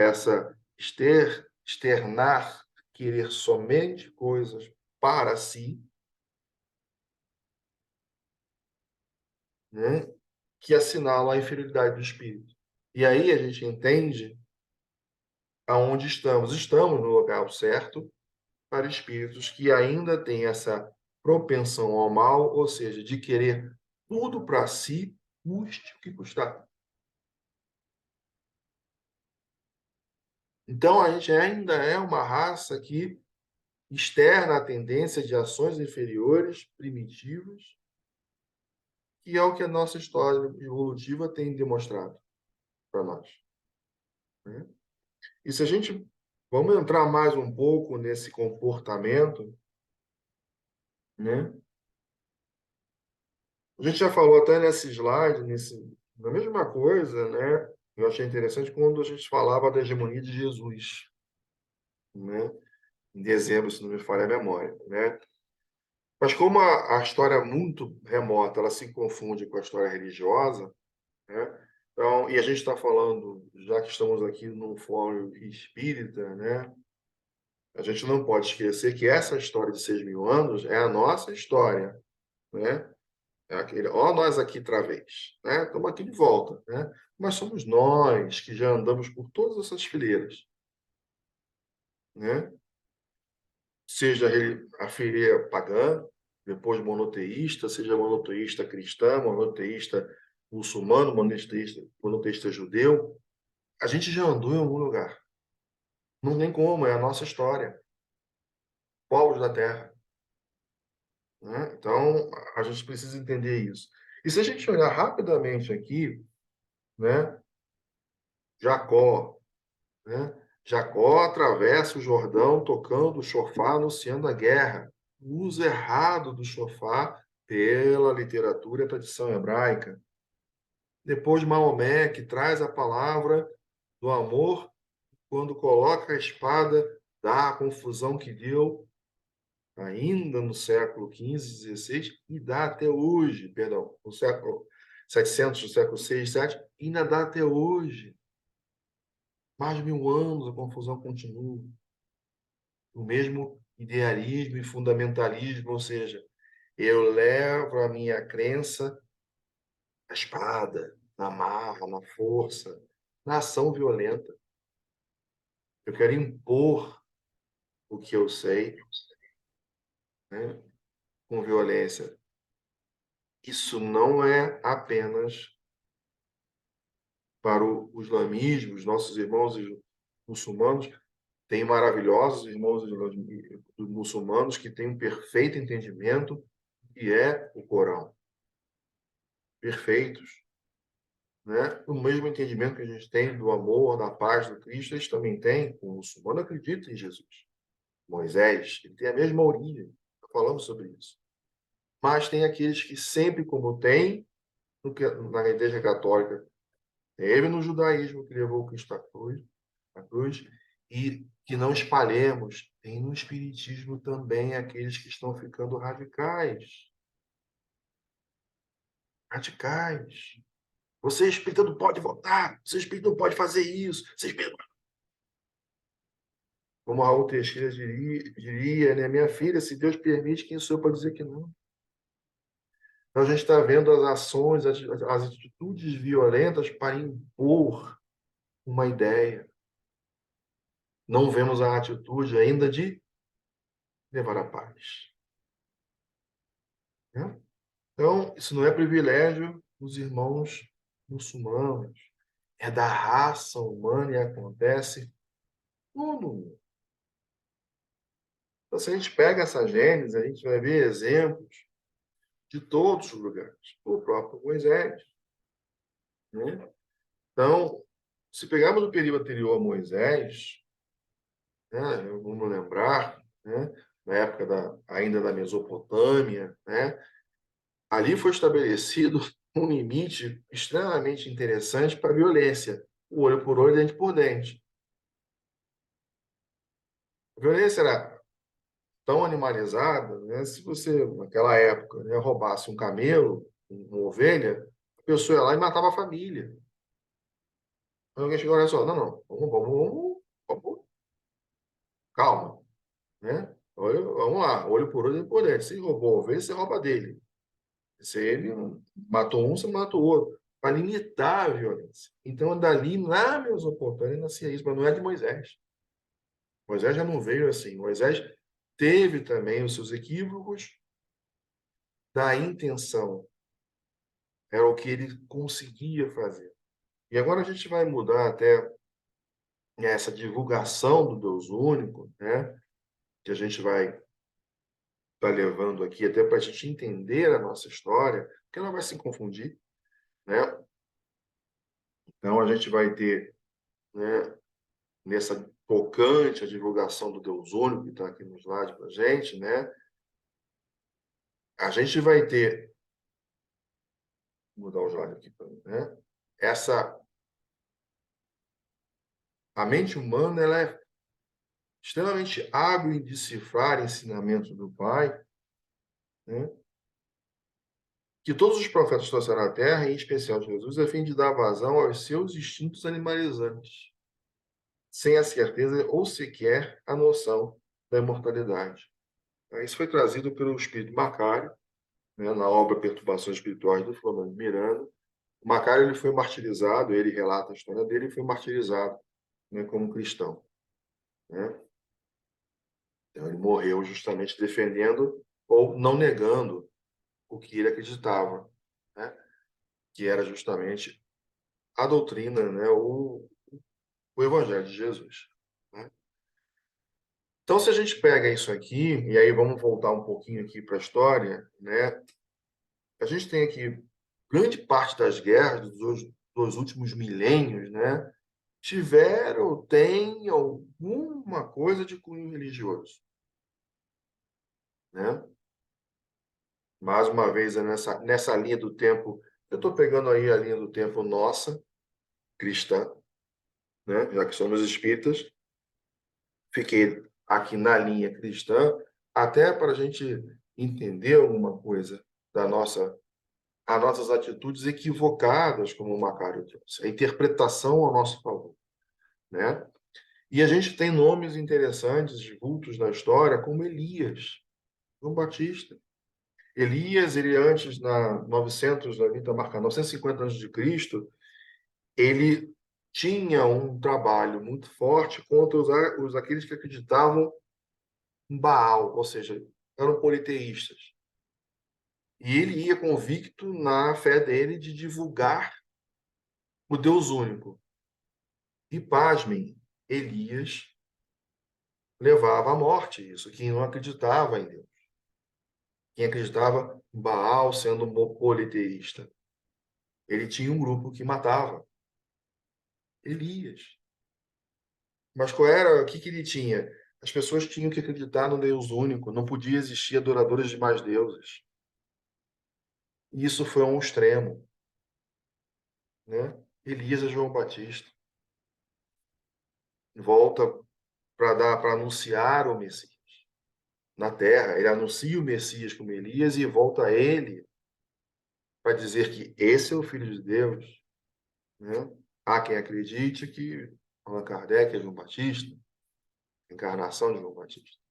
externar, querer somente coisas para si, né, que assinalam a inferioridade do espírito. E aí a gente entende aonde estamos. Estamos no lugar certo para espíritos que ainda têm essa propensão ao mal, ou seja, de querer tudo para si, custe o que custar. Então, a gente ainda é uma raça que externa a tendência de ações inferiores, primitivas, que é o que a nossa história evolutiva tem demonstrado para nós, né? E se a gente vamos entrar mais um pouco nesse comportamento, né? A gente já falou até nesse slide, na mesma coisa, né? Eu achei interessante quando a gente falava da hegemonia de Jesus, né? Em dezembro, se não me falha a memória, né? Mas como a história é muito remota, ela se confunde com a história religiosa, né? Então, e a gente está falando, já que estamos aqui num fórum espírita, né? A gente não pode esquecer que essa história de 6.000 anos é a nossa história, né? É aquele, ó, nós aqui outra vez, né? Estamos aqui de volta, né? Mas somos nós que já andamos por todas essas fileiras, né? Seja a fileira pagã, depois monoteísta, seja monoteísta cristã, monoteísta muçulmano, monoteísta judeu, a gente já andou em algum lugar. Não tem como, é a nossa história. Povos da Terra, né? Então, a gente precisa entender isso. E se a gente olhar rapidamente aqui, né? Jacó, né? Jacó atravessa o Jordão tocando o chofar, anunciando a guerra. O uso errado do chofar pela literatura e tradição hebraica. Depois Maomé, que traz a palavra do amor quando coloca a espada da confusão que deu ainda no século XV, XVI, e dá até hoje, perdão, no século 700, no século VI, VII, ainda dá até hoje. Mais de 1000 anos a confusão continua. O mesmo idealismo e fundamentalismo, ou seja, eu levo a minha crença na espada, na marra, na força, na ação violenta. Eu quero impor o que eu sei, né, com violência. Isso não é apenas para o islamismo, os nossos irmãos muçulmanos. Tem maravilhosos irmãos muçulmanos que têm um perfeito entendimento que é o Corão. Perfeitos. Né? O mesmo entendimento que a gente tem do amor, da paz do Cristo, eles também têm. O muçulmano acredita em Jesus. Moisés, ele tem a mesma origem. Falamos sobre isso. Mas tem aqueles que sempre, como tem na Igreja Católica, teve no judaísmo que levou o Cristo à cruz, e que não espalhemos. Tem no Espiritismo também aqueles que estão ficando radicais. Radicais. Você espírita não pode votar, você espírita não pode fazer isso, você espírita... Como Raul Teixeira diria, né? Minha filha, se Deus permite, quem sou eu para dizer que não? Então, a gente está vendo as ações, as atitudes violentas para impor uma ideia. Não vemos a atitude ainda de levar a paz. Né? Então, isso não é privilégio dos irmãos muçulmanos. É da raça humana e acontece no mundo. Então, se a gente pega essa gênese, a gente vai ver exemplos de todos os lugares. O próprio Moisés. Né? Então, se pegarmos o período anterior a Moisés, né, vamos lembrar, né, na época ainda da Mesopotâmia, né, ali foi estabelecido um limite extremamente interessante para a violência. O olho por olho, dente por dente. A violência era tão animalizada, né, se você, naquela época, né, roubasse um camelo, uma ovelha, a pessoa ia lá e matava a família. Aí alguém chegou e olha só, não, não, vamos, calma, né? Olha, vamos lá, olho por olho, dente por dente. Se roubou a ovelha, você rouba dele. Se ele matou um, você mata o outro. Para limitar a violência. Então, dali, na Mesopotâmia, nascia isso, mas não é de Moisés. Moisés já não veio assim. Moisés teve também os seus equívocos da intenção. Era o que ele conseguia fazer. E agora a gente vai mudar até essa divulgação do Deus único, né? Que a gente vai estar levando aqui até para a gente entender a nossa história, porque ela vai se confundir, né? Então, a gente vai ter, né, nessa tocante a divulgação do Deus único, que está aqui no slide para a gente, né? A gente vai ter, vou mudar o slide aqui, né? A mente humana, ela é extremamente hábil em decifrar ensinamentos do Pai, né? Que todos os profetas trouxeram à Terra, em especial Jesus, a fim de dar vazão aos seus instintos animalizantes, sem a certeza ou sequer a noção da imortalidade. Isso foi trazido pelo Espírito Macário, né, na obra Perturbações Espirituais do Flamengo Miranda. O Macário ele foi martirizado, ele relata a história dele, e foi martirizado, né, como cristão. Né? Então, ele morreu justamente defendendo ou não negando o que ele acreditava, né? Que era justamente a doutrina, né, o Evangelho de Jesus. Né? Então, se a gente pega isso aqui, e aí vamos voltar um pouquinho aqui para a história, né? A gente tem aqui grande parte das guerras dos últimos milênios, né? Tiveram, tem alguma coisa de cunho religioso, né? Mais uma vez, é nessa linha do tempo, eu estou pegando aí a linha do tempo nossa, cristã, né? Já que somos espíritas, fiquei aqui na linha cristã, até para a gente entender alguma coisa as nossas atitudes equivocadas, como o Macário disse, a interpretação ao nosso favor, né? E a gente tem nomes interessantes, vultos na história, como Elias, João Batista. Elias, ele antes, na 900, ali está marcado, 950 a.C., ele tinha um trabalho muito forte contra aqueles que acreditavam em Baal, ou seja, eram politeístas. E ele ia convicto na fé dele de divulgar o Deus único. E, pasmem, Elias levava à morte isso, quem não acreditava em Deus. Quem acreditava em Baal sendo um politeísta. Ele tinha um grupo que matava. Elias. Mas qual era, o que ele tinha? As pessoas tinham que acreditar no Deus único, não podia existir adoradores de mais deuses. E isso foi a um extremo, né? Elias é João Batista. Volta para anunciar o Messias na terra. Ele anuncia o Messias como Elias e volta a ele para dizer que esse é o Filho de Deus, né? Há quem acredite que Allan Kardec é João Batista, encarnação de João Batista,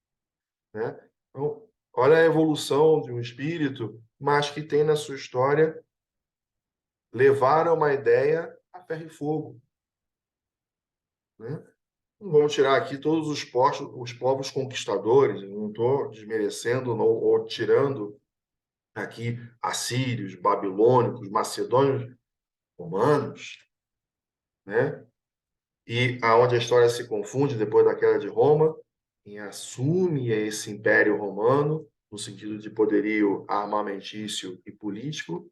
né? Então, olha a evolução de um espírito, mas que tem na sua história levar a uma ideia a ferro e fogo, né? Não vamos tirar aqui todos os povos conquistadores, não estou desmerecendo ou tirando aqui assírios, babilônicos, macedônios, romanos, né? E aonde a história se confunde depois da queda de Roma, quem assume esse império romano, no sentido de poderio armamentício e político,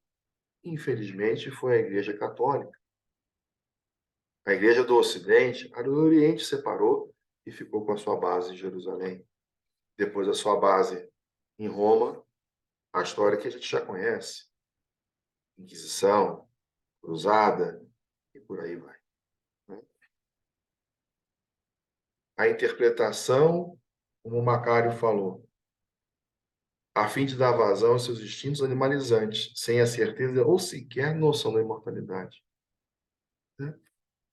infelizmente foi a Igreja Católica. A Igreja do Ocidente, a do Oriente separou e ficou com a sua base em Jerusalém. Depois a sua base em Roma, a história que a gente já conhece. Inquisição, Cruzada e por aí vai. A interpretação, como o Macário falou, a fim de dar vazão aos seus instintos animalizantes, sem a certeza ou sequer noção da imortalidade.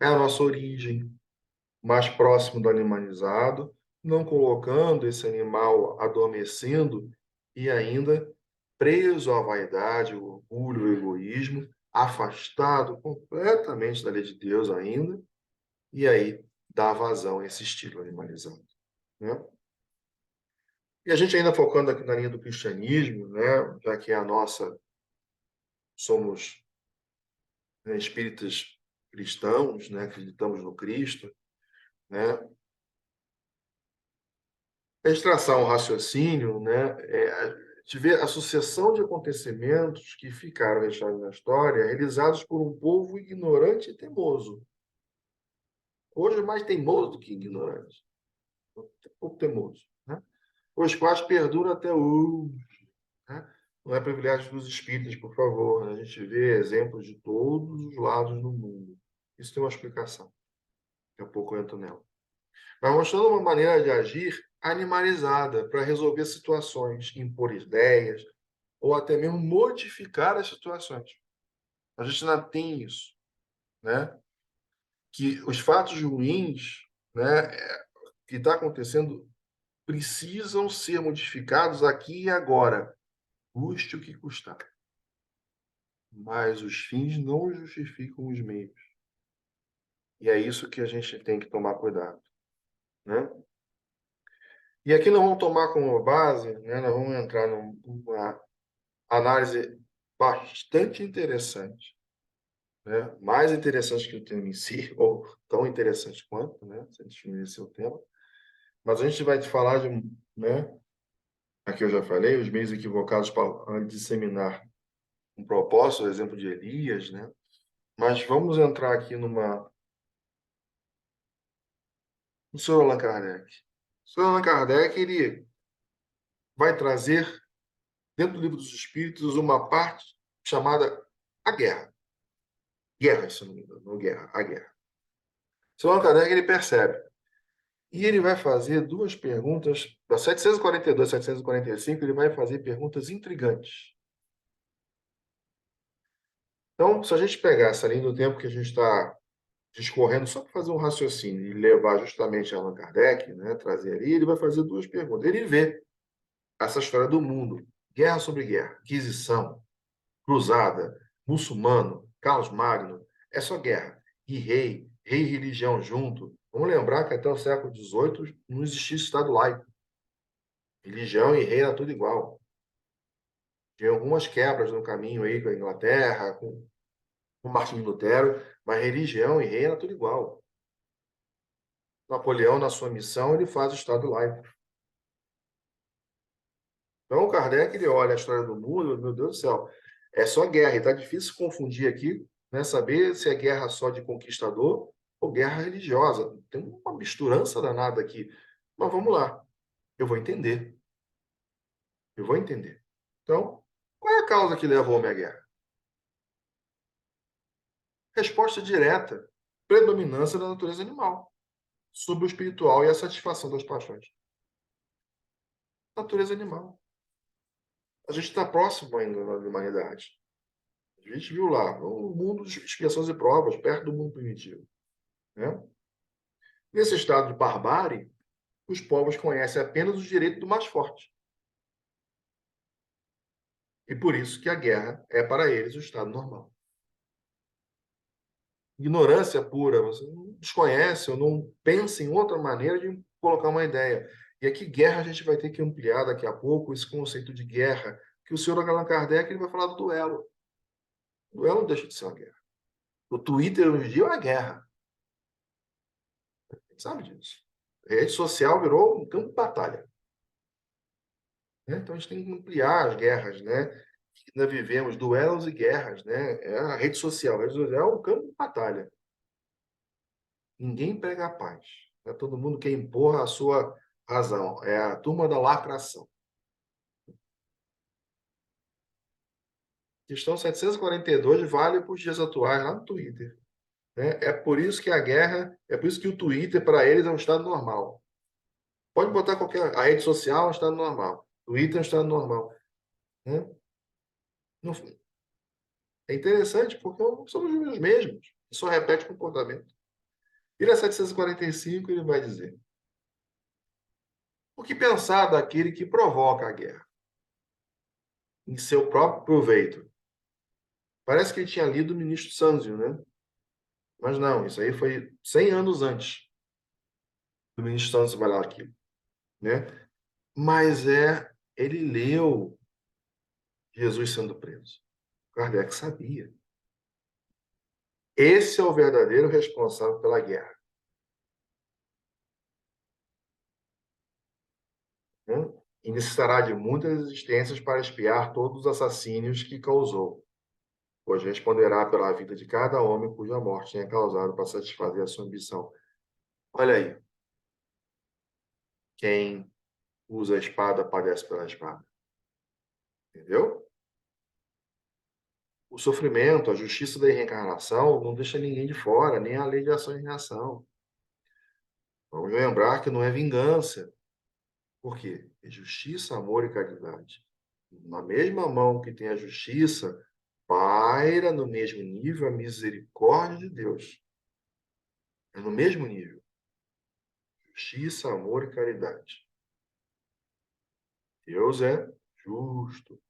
É a nossa origem, mais próximo do animalizado, não colocando esse animal adormecendo e ainda preso à vaidade, o orgulho, o egoísmo, afastado completamente da lei de Deus ainda, e aí dá vazão a esse estilo animalizado, né? E a gente ainda focando aqui na linha do cristianismo, né, já que a nossa somos, né, espíritas cristãos, né, acreditamos no Cristo, né? A gente traçar um raciocínio, né, de ver a sucessão de acontecimentos que ficaram deixados na história, realizados por um povo ignorante e teimoso. Hoje é mais teimoso do que ignorante, um pouco teimoso, né? Os quais perduram até hoje, né? Não é privilégio dos espíritas, por favor, né? A gente vê exemplos de todos os lados do mundo. Isso tem uma explicação. Daqui a pouco eu entro nela. Mas mostrando uma maneira de agir animalizada para resolver situações, impor ideias, ou até mesmo modificar as situações. A gente ainda tem isso, né? Que os fatos ruins, né, que está acontecendo precisam ser modificados aqui e agora, custe o que custar. Mas os fins não justificam os meios. E é isso que a gente tem que tomar cuidado, né? E aqui nós vamos tomar como base, né, nós vamos entrar numa análise bastante interessante, né? Mais interessante que o tema em si, ou tão interessante quanto, né? Se a gente conhecer o tema. Mas a gente vai te falar de, né? Aqui eu já falei, os meios equivocados para disseminar um propósito, o exemplo de Elias, né? Mas vamos entrar aqui no Sr. Allan Kardec. O Sr. Allan Kardec, ele vai trazer, dentro do Livro dos Espíritos, uma parte chamada a guerra. Guerra, se não me engano, não guerra, a guerra. O Sr. Allan Kardec, ele percebe E ele vai fazer duas perguntas, da 742 a 745, ele vai fazer perguntas intrigantes. Então, se a gente pegar essa linha do tempo que a gente está discorrendo, só para fazer um raciocínio e levar justamente Allan Kardec, né, trazer ali, ele vai fazer duas perguntas. Ele vê essa história do mundo, guerra sobre guerra, Inquisição, cruzada, muçulmano, Carlos Magno, é só guerra. E rei e religião junto. Vamos lembrar que até o século XVIII não existia Estado laico. Religião e rei era tudo igual. Tinha algumas quebras no caminho aí com a Inglaterra, com Martinho Lutero, mas religião e rei era tudo igual. Napoleão, na sua missão, ele faz o Estado laico. Então, o Kardec, ele olha a história do mundo, meu Deus do céu, é só guerra. E está difícil confundir aqui, né, saber se é guerra só de conquistador ou guerra religiosa. Tem uma misturança danada aqui. Mas vamos lá, eu vou entender. Eu vou entender. Então, qual é a causa que leva o homem à guerra? Resposta direta: predominância da natureza animal sobre o espiritual e a satisfação das paixões. Natureza animal. A gente está próximo ainda da humanidade. A gente viu lá, o mundo de expiações e provas, perto do mundo primitivo. Né? Nesse estado de barbárie, os povos conhecem apenas o direito do mais forte. E por isso que a guerra é para eles o estado normal. Ignorância pura, você não desconhece ou não pensa em outra maneira de colocar uma ideia. E aqui, guerra, a gente vai ter que ampliar daqui a pouco esse conceito de guerra, que o senhor Allan Kardec ele vai falar do duelo. O duelo não deixa de ser uma guerra. O Twitter hoje em dia é uma guerra. A gente sabe disso. A rede social virou um campo de batalha. Né? Então a gente tem que ampliar as guerras, né? Nós vivemos duelos e guerras, né? É a rede social. A rede social é um campo de batalha. Ninguém prega a paz. Né? Todo mundo quer impor a sua razão. É a turma da lacração. Questão 742 vale para os dias atuais lá no Twitter. Né? É por isso que a guerra, é por isso que o Twitter para eles é um estado normal. Pode botar qualquer. A rede social é um estado normal. O Twitter é um estado normal. Né? Não, é interessante porque somos os mesmos. Só repete o comportamento. E na 745 ele vai dizer: o que pensar daquele que provoca a guerra em seu próprio proveito? Parece que ele tinha lido o ministro Sanzio, né? Mas não, isso aí foi 100 anos antes do ministro Sanzio falar aquilo, né? Mas ele leu Jesus sendo preso. Kardec sabia. Esse é o verdadeiro responsável pela guerra. Né? E necessitará de muitas existências para expiar todos os assassínios que causou, pois responderá pela vida de cada homem cuja morte tenha causado para satisfazer a sua ambição. Olha aí, quem usa a espada padece pela espada. Entendeu? O sofrimento, a justiça da reencarnação não deixa ninguém de fora, nem a lei de ação e reação. Vamos lembrar que não é vingança. Por quê? É justiça, amor e caridade. Na mesma mão que tem a justiça, paira no mesmo nível a misericórdia de Deus. É no mesmo nível. Justiça, amor e caridade. Deus é justo,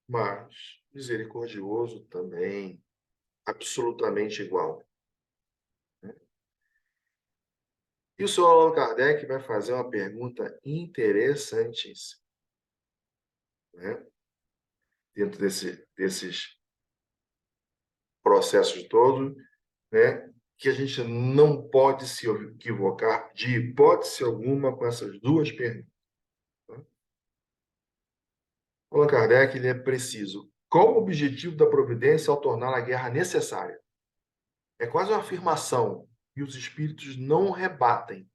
mas misericordioso também, absolutamente igual. Né? E o senhor Allan Kardec vai fazer uma pergunta interessantíssima. Né? Dentro desses processos todos, né? Que a gente não pode se equivocar de hipótese alguma com essas duas perguntas. Tá? Allan Kardec ele é preciso. Qual o objetivo da providência ao tornar a guerra necessária? É quase uma afirmação e os espíritos não rebatem.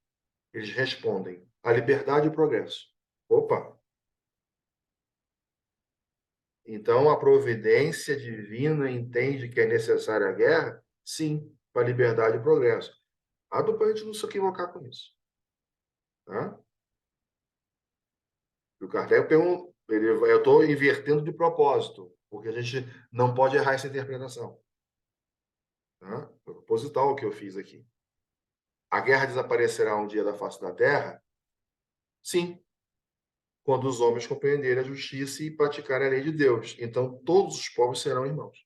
Eles respondem: a liberdade e o progresso. Opa! Então a providência divina entende que é necessária a guerra? Sim, para a liberdade e o progresso. A do para a gente não se equivocar com isso. Tá? E o Kardec pergunta, eu estou invertendo de propósito, porque a gente não pode errar essa interpretação. Tá? Foi proposital o que eu fiz aqui. A guerra desaparecerá um dia da face da Terra? Sim, quando os homens compreenderem a justiça e praticarem a lei de Deus. Então, todos os povos serão irmãos.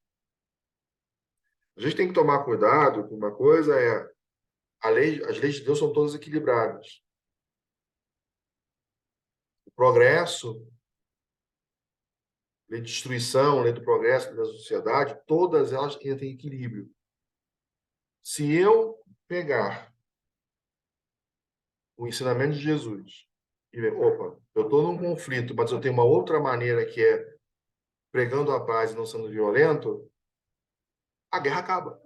A gente tem que tomar cuidado com uma coisa, as leis de Deus são todas equilibradas. O progresso, lei de destruição, lei do progresso, lei da sociedade, todas elas entram em equilíbrio. Se eu pegar o ensinamento de Jesus e ver, opa, eu estou num conflito, mas eu tenho uma outra maneira que é pregando a paz e não sendo violento, a guerra acaba.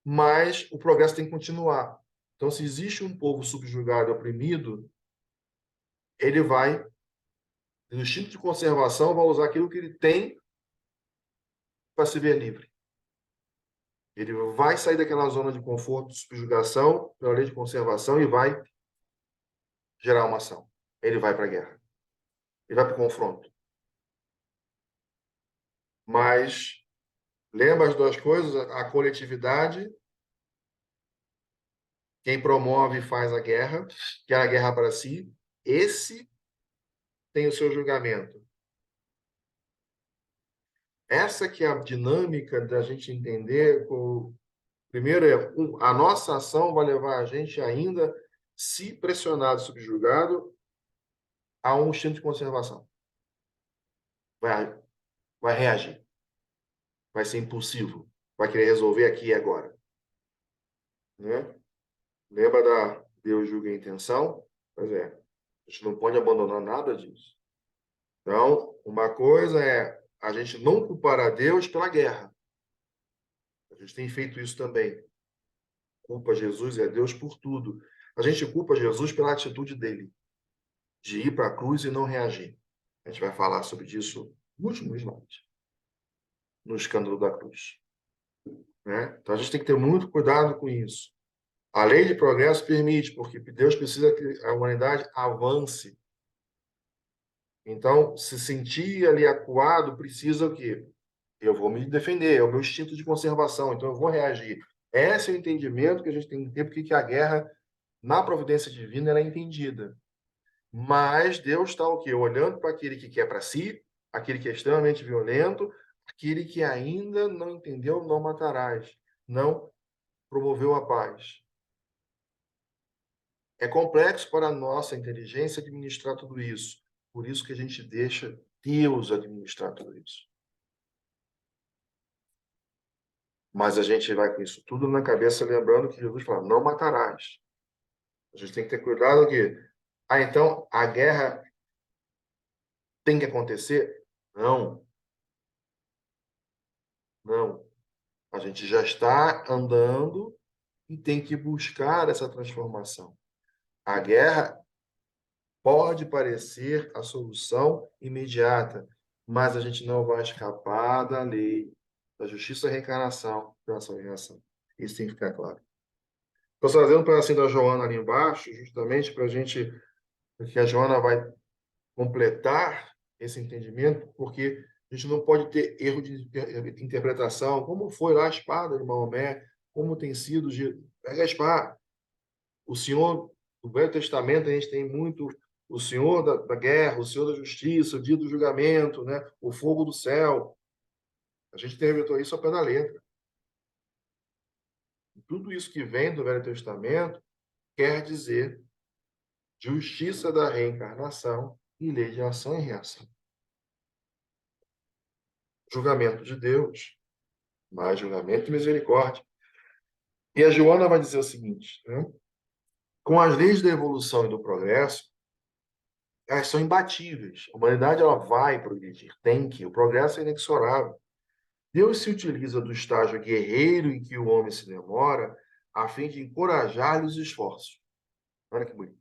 Mas o progresso tem que continuar. Então, se existe um povo subjugado, oprimido, ele vai, no instinto de conservação, vai usar aquilo que ele tem para se ver livre. Ele vai sair daquela zona de conforto, de subjugação, pela lei de conservação, e vai gerar uma ação. Ele vai para a guerra. Ele vai para o confronto. Mas, lembra as duas coisas? A coletividade, quem promove e faz a guerra, quer a guerra para si, esse tem o seu julgamento. Essa que é a dinâmica da gente entender. Primeiro, a nossa ação vai levar a gente ainda, se pressionado, subjugado, a um instinto de conservação. Vai, vai reagir. Vai ser impulsivo. Vai querer resolver aqui e agora. Né? Lembra da Deus julga a intenção? Pois é. A gente não pode abandonar nada disso. Então, uma coisa é a gente não culpar a Deus pela guerra. A gente tem feito isso também. Culpa Jesus e a Deus por tudo. A gente culpa Jesus pela atitude dele, de ir para a cruz e não reagir. A gente vai falar sobre isso no último slide, no escândalo da cruz. Né? Então, a gente tem que ter muito cuidado com isso. A lei de progresso permite, porque Deus precisa que a humanidade avance. Então, se sentir ali acuado, precisa o quê? Eu vou me defender, é o meu instinto de conservação, então eu vou reagir. Esse é o entendimento que a gente tem que ter, porque a guerra, na providência divina, ela é entendida. Mas Deus está o quê? Olhando para aquele que quer para si, aquele que é extremamente violento, aquele que ainda não entendeu, não matarás, não promoveu a paz. É complexo para a nossa inteligência administrar tudo isso. Por isso que a gente deixa Deus administrar tudo isso. Mas a gente vai com isso tudo na cabeça, lembrando que Jesus fala, não matarás. A gente tem que ter cuidado que, então a guerra tem que acontecer? Não. Não. A gente já está andando e tem que buscar essa transformação. A guerra pode parecer a solução imediata, mas a gente não vai escapar da lei, da justiça, reencarnação, da ação e reação. Isso tem que ficar claro. Estou trazendo um pedacinho da Joana ali embaixo, justamente para a gente, porque a Joana vai completar esse entendimento, porque a gente não pode ter erro de interpretação, como foi lá a espada de Maomé, como tem sido de pega a espada. O Senhor, no Velho Testamento, a gente tem muito o Senhor da guerra, o Senhor da justiça, o dia do julgamento, né? O fogo do céu. A gente interpretou isso ao pé da letra. E tudo isso que vem do Velho Testamento quer dizer justiça da reencarnação e lei de ação e reação. Julgamento de Deus, mais julgamento e misericórdia. E a Joana vai dizer o seguinte, né? Com as leis da evolução e do progresso, elas são imbatíveis. A humanidade ela vai progredir, tem que. O progresso é inexorável. Deus se utiliza do estágio guerreiro em que o homem se demora a fim de encorajar-lhe os esforços. Olha que bonito.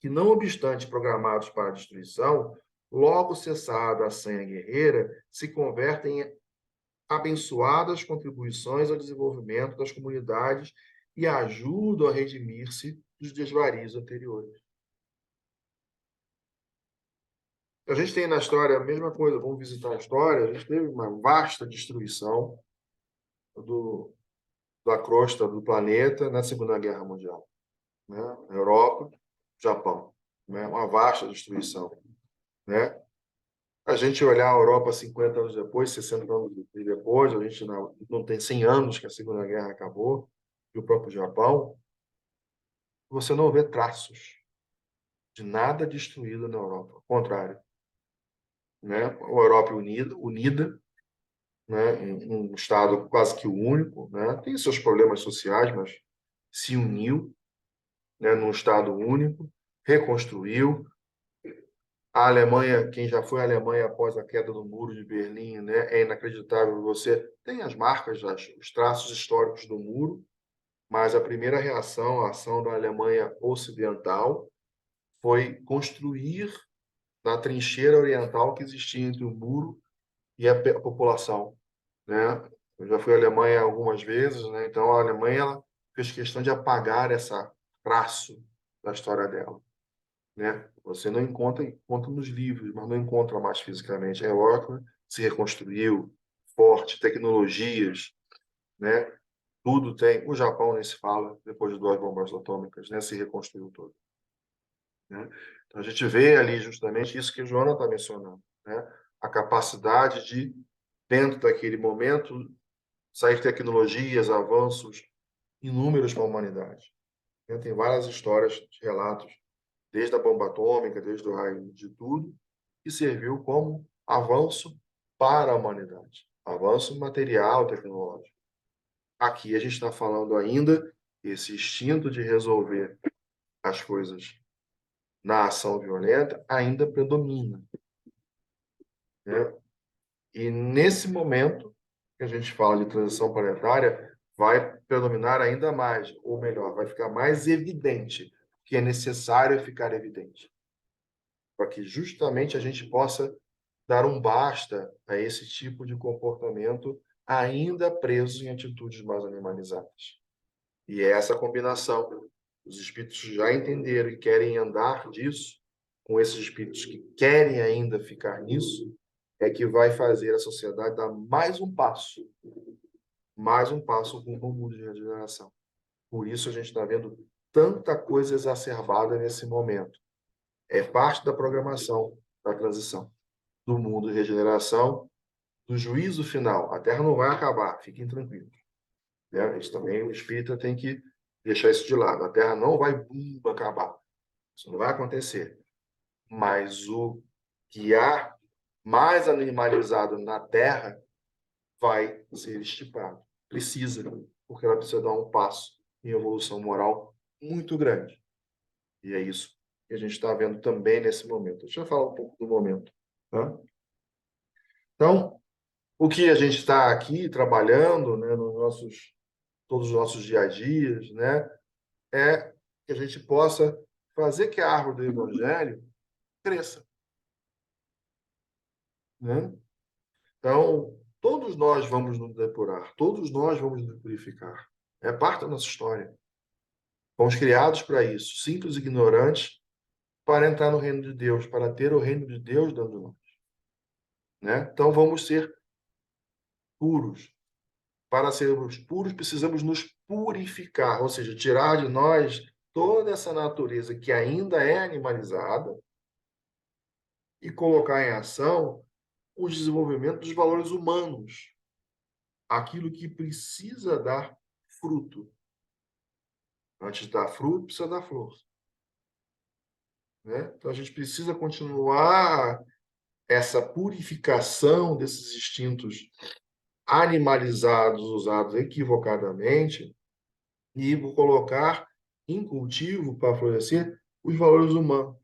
Que, não obstante programados para a destruição, logo cessada a sanha guerreira, se convertem em abençoadas contribuições ao desenvolvimento das comunidades e ajudam a redimir-se dos desvarios anteriores. A gente tem na história a mesma coisa, vamos visitar a história, a gente teve uma vasta destruição da crosta do planeta na Segunda Guerra Mundial, né? Europa, Japão, né? Uma vasta destruição, né? A gente olhar a Europa 50 anos depois, 60 anos depois, a gente não tem 100 anos que a Segunda Guerra acabou, e o próprio Japão, você não vê traços de nada destruído na Europa. Ao contrário, né? A Europa unida, né? Um Estado quase que único, né? Tem seus problemas sociais, mas se uniu, né? Num Estado único, reconstruiu. A Alemanha, quem já foi à Alemanha após a queda do Muro de Berlim, né? É inacreditável. Você tem as marcas, os traços históricos do muro, mas a primeira reação, a ação da Alemanha Ocidental foi construir na trincheira oriental que existia entre o muro e a população, né? Eu já fui à Alemanha algumas vezes, né? Então a Alemanha ela fez questão de apagar essa traço da história dela, né? Você não encontra nos livros, mas não encontra mais fisicamente. A Europa se reconstruiu, forte, tecnologias, né? Tudo tem. O Japão nem se fala, depois de 2 bombas atômicas, né? Se reconstruiu todo, né? Então a gente vê ali justamente isso que o Joana está mencionando, né? A capacidade de, dentro daquele momento, sair tecnologias, avanços inúmeros para a humanidade, né? Tem várias histórias, relatos, desde a bomba atômica, desde o raio, de tudo, que serviu como avanço para a humanidade, avanço material, tecnológico. Aqui a gente está falando ainda esse instinto de resolver as coisas na ação violenta ainda predomina, né? E nesse momento que a gente fala de transição planetária, vai predominar ainda mais, ou melhor, vai ficar mais evidente, que é necessário ficar evidente, para que justamente a gente possa dar um basta a esse tipo de comportamento ainda preso em atitudes mais animalizadas. E é essa combinação. Os espíritos já entenderam e querem andar disso, com esses espíritos que querem ainda ficar nisso, é que vai fazer a sociedade dar mais um passo rumo ao mundo de regeneração. Por isso a gente está vendo tanta coisa exacerbada nesse momento. É parte da programação da transição, do mundo de regeneração, do juízo final. A Terra não vai acabar, fiquem tranquilos, né? Isso também o espírita tem que deixar isso de lado. A Terra não vai acabar. Isso não vai acontecer. Mas o que há mais animalizado na Terra vai ser estipado. Precisa, porque ela precisa dar um passo em evolução moral muito grande. E é isso que a gente está vendo também nesse momento. Deixa eu falar um pouco do momento, tá? Então, o que a gente está aqui trabalhando, né, todos os nossos dia a dias, né, é que a gente possa fazer que a árvore do Evangelho cresça, né? Então, todos nós vamos nos depurar, todos nós vamos nos purificar. É parte da nossa história. Fomos criados para isso, simples e ignorantes, para entrar no reino de Deus, para ter o reino de Deus dentro de nós, né? Então, vamos ser puros. Para sermos puros, precisamos nos purificar, ou seja, tirar de nós toda essa natureza que ainda é animalizada e colocar em ação o desenvolvimento dos valores humanos, aquilo que precisa dar fruto. Antes de dar fruto, precisa dar flor, né? Então a gente precisa continuar essa purificação desses instintos animalizados, usados equivocadamente, e vou colocar em cultivo para florescer os valores humanos,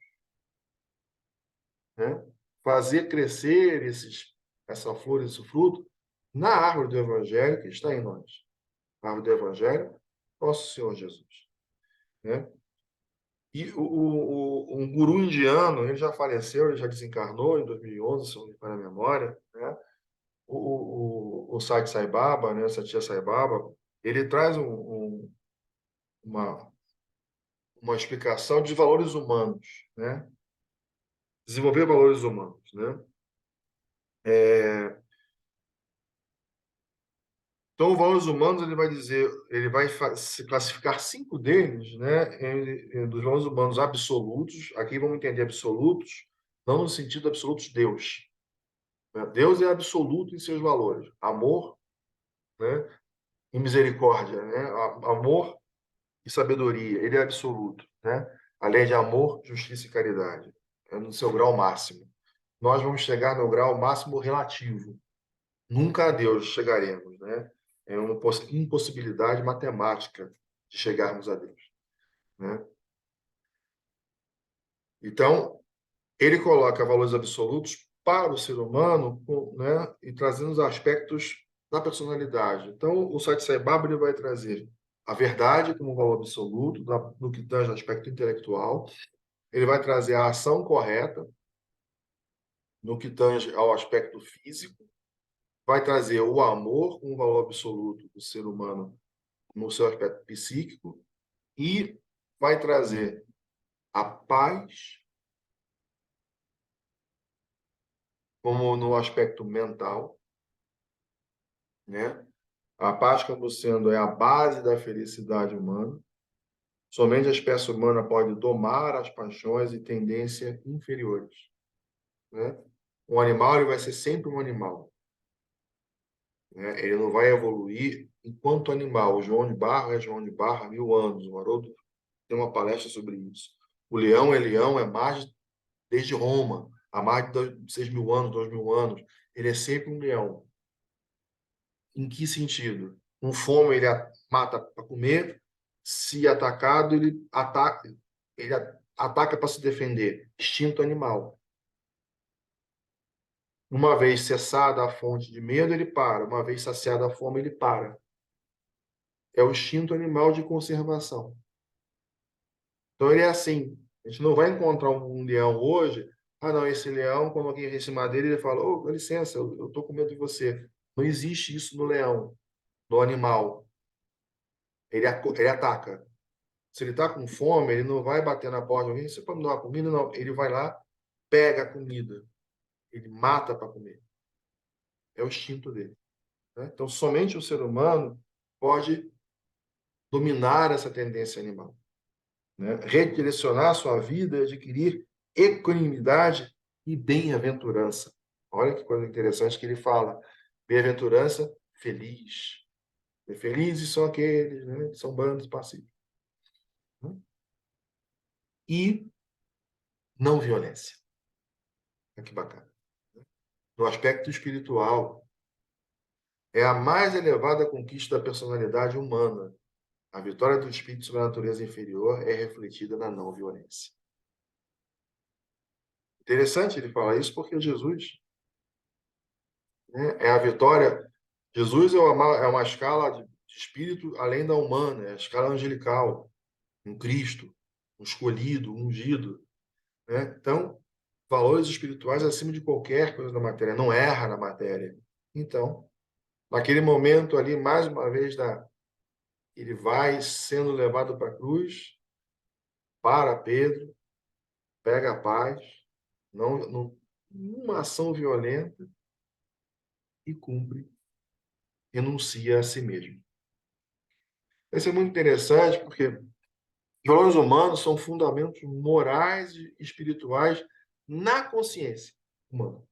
né? Fazer crescer essa flor, esse fruto, na árvore do Evangelho que está em nós. A árvore do Evangelho, nosso Senhor Jesus, né? E um guru indiano, ele já faleceu, ele já desencarnou em 2011, se não me falha a memória, né? O Sat Sai Baba, né? Satia Sai Baba, ele traz uma, uma explicação de valores humanos, né? Desenvolver valores humanos, né? Então, os valores humanos, ele vai dizer, ele vai se classificar 5 deles, né, dos valores humanos absolutos. Aqui vamos entender absolutos, não no sentido absoluto de Deus, né? Deus é absoluto em seus valores, amor, né, e misericórdia, né? Amor e sabedoria, ele é absoluto, né? A lei de amor, justiça e caridade, é no seu grau máximo. Nós vamos chegar no grau máximo relativo. Nunca a Deus chegaremos, né? É uma impossibilidade matemática de chegarmos a Deus, né? Então, ele coloca valores absolutos para o ser humano, né? E trazendo os aspectos da personalidade. Então, o Sati Sai Baba ele vai trazer a verdade como um valor absoluto, no que tange ao aspecto intelectual. Ele vai trazer a ação correta, no que tange ao aspecto físico. Vai trazer o amor como um valor absoluto do ser humano no seu aspecto psíquico e vai trazer a paz como no aspecto mental, né? A paz como sendo é a base da felicidade humana. Somente a espécie humana pode domar as paixões e tendências inferiores, né? Um animal ele vai ser sempre um animal, né? Ele não vai evoluir enquanto animal. O João de Barro é João de Barro há 1000 anos. O Haroldo tem uma palestra sobre isso. O leão é mais desde Roma, há mais de 6.000 anos, 2.000 anos. Ele é sempre um leão. Em que sentido? Com fome, ele mata para comer. Se atacado, ele ataca para se defender. Instinto animal. Uma vez cessada a fonte de medo, ele para. Uma vez saciada a fome, ele para. É o instinto animal de conservação. Então, ele é assim. A gente não vai encontrar um leão hoje. Ah, não, esse leão, quando alguém vem em cima dele, ele fala: oh, dá licença, eu estou com medo de você. Não existe isso no leão, no animal. Ele ataca. Se ele está com fome, ele não vai bater na porta de alguém: você pode me dar uma comida? Não. Ele vai lá, pega a comida. Ele mata para comer. É o instinto dele, né? Então, somente o ser humano pode dominar essa tendência animal, né? Redirecionar a sua vida e adquirir equanimidade e bem-aventurança. Olha que coisa interessante que ele fala. Bem-aventurança, feliz. E felizes são aqueles, né, que são bandos pacíficos. Né? E não violência. Olha que bacana. No aspecto espiritual, é a mais elevada conquista da personalidade humana. A vitória do espírito sobre a natureza inferior é refletida na não violência. Interessante ele falar isso porque Jesus, né, é a vitória. Jesus é uma escala de espírito além da humana, é a escala angelical, um Cristo, um escolhido, um ungido, né? Então, valores espirituais acima de qualquer coisa da matéria, não erra na matéria. Então, naquele momento ali, mais uma vez, ele vai sendo levado para a cruz, para Pedro, pega a paz, não, uma ação violenta e cumpre, renuncia a si mesmo. Isso é muito interessante porque os valores humanos são fundamentos morais e espirituais na consciência humana,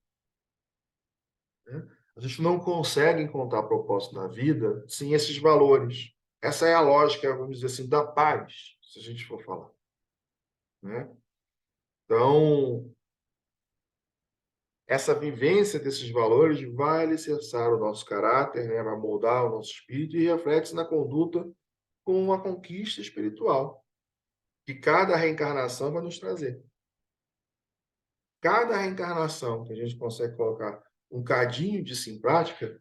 né? A gente não consegue encontrar propósito na vida sem esses valores. Essa é a lógica, vamos dizer assim, da paz, se a gente for falar, né? Então, essa vivência desses valores vai alicerçar o nosso caráter, né? Vai moldar o nosso espírito e reflete na conduta com uma conquista espiritual que cada reencarnação vai nos trazer. Cada reencarnação que a gente consegue colocar um cadinho disso em prática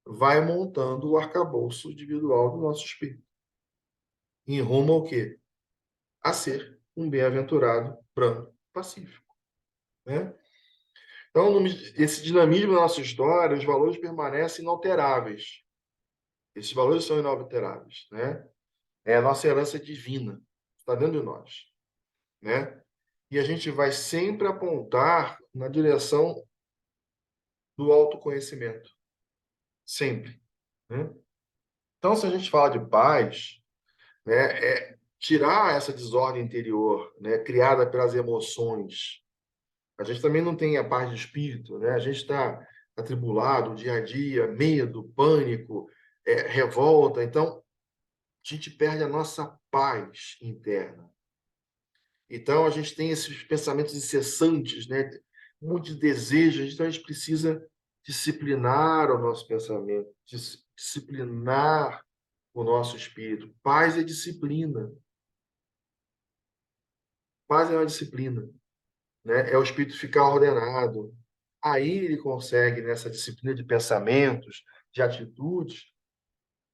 vai montando o arcabouço individual do nosso espírito. Em rumo ao quê? A ser um bem-aventurado, branco, pacífico, né? Então, esse dinamismo da nossa história, os valores permanecem inalteráveis. Esses valores são inalteráveis, né? É a nossa herança divina, está dentro de nós, né? E a gente vai sempre apontar na direção do autoconhecimento, sempre, né? Então, se a gente fala de paz, né, é tirar essa desordem interior, né, criada pelas emoções. A gente também não tem a paz de espírito, né? A gente está atribulado, dia a dia, medo, pânico, revolta. Então, a gente perde a nossa paz interna. Então, a gente tem esses pensamentos incessantes, né? Muito de desejo. Então, a gente precisa disciplinar o nosso pensamento, disciplinar o nosso espírito. Paz é disciplina. Paz é uma disciplina, né? É o espírito ficar ordenado. Aí ele consegue, nessa disciplina de pensamentos, de atitudes,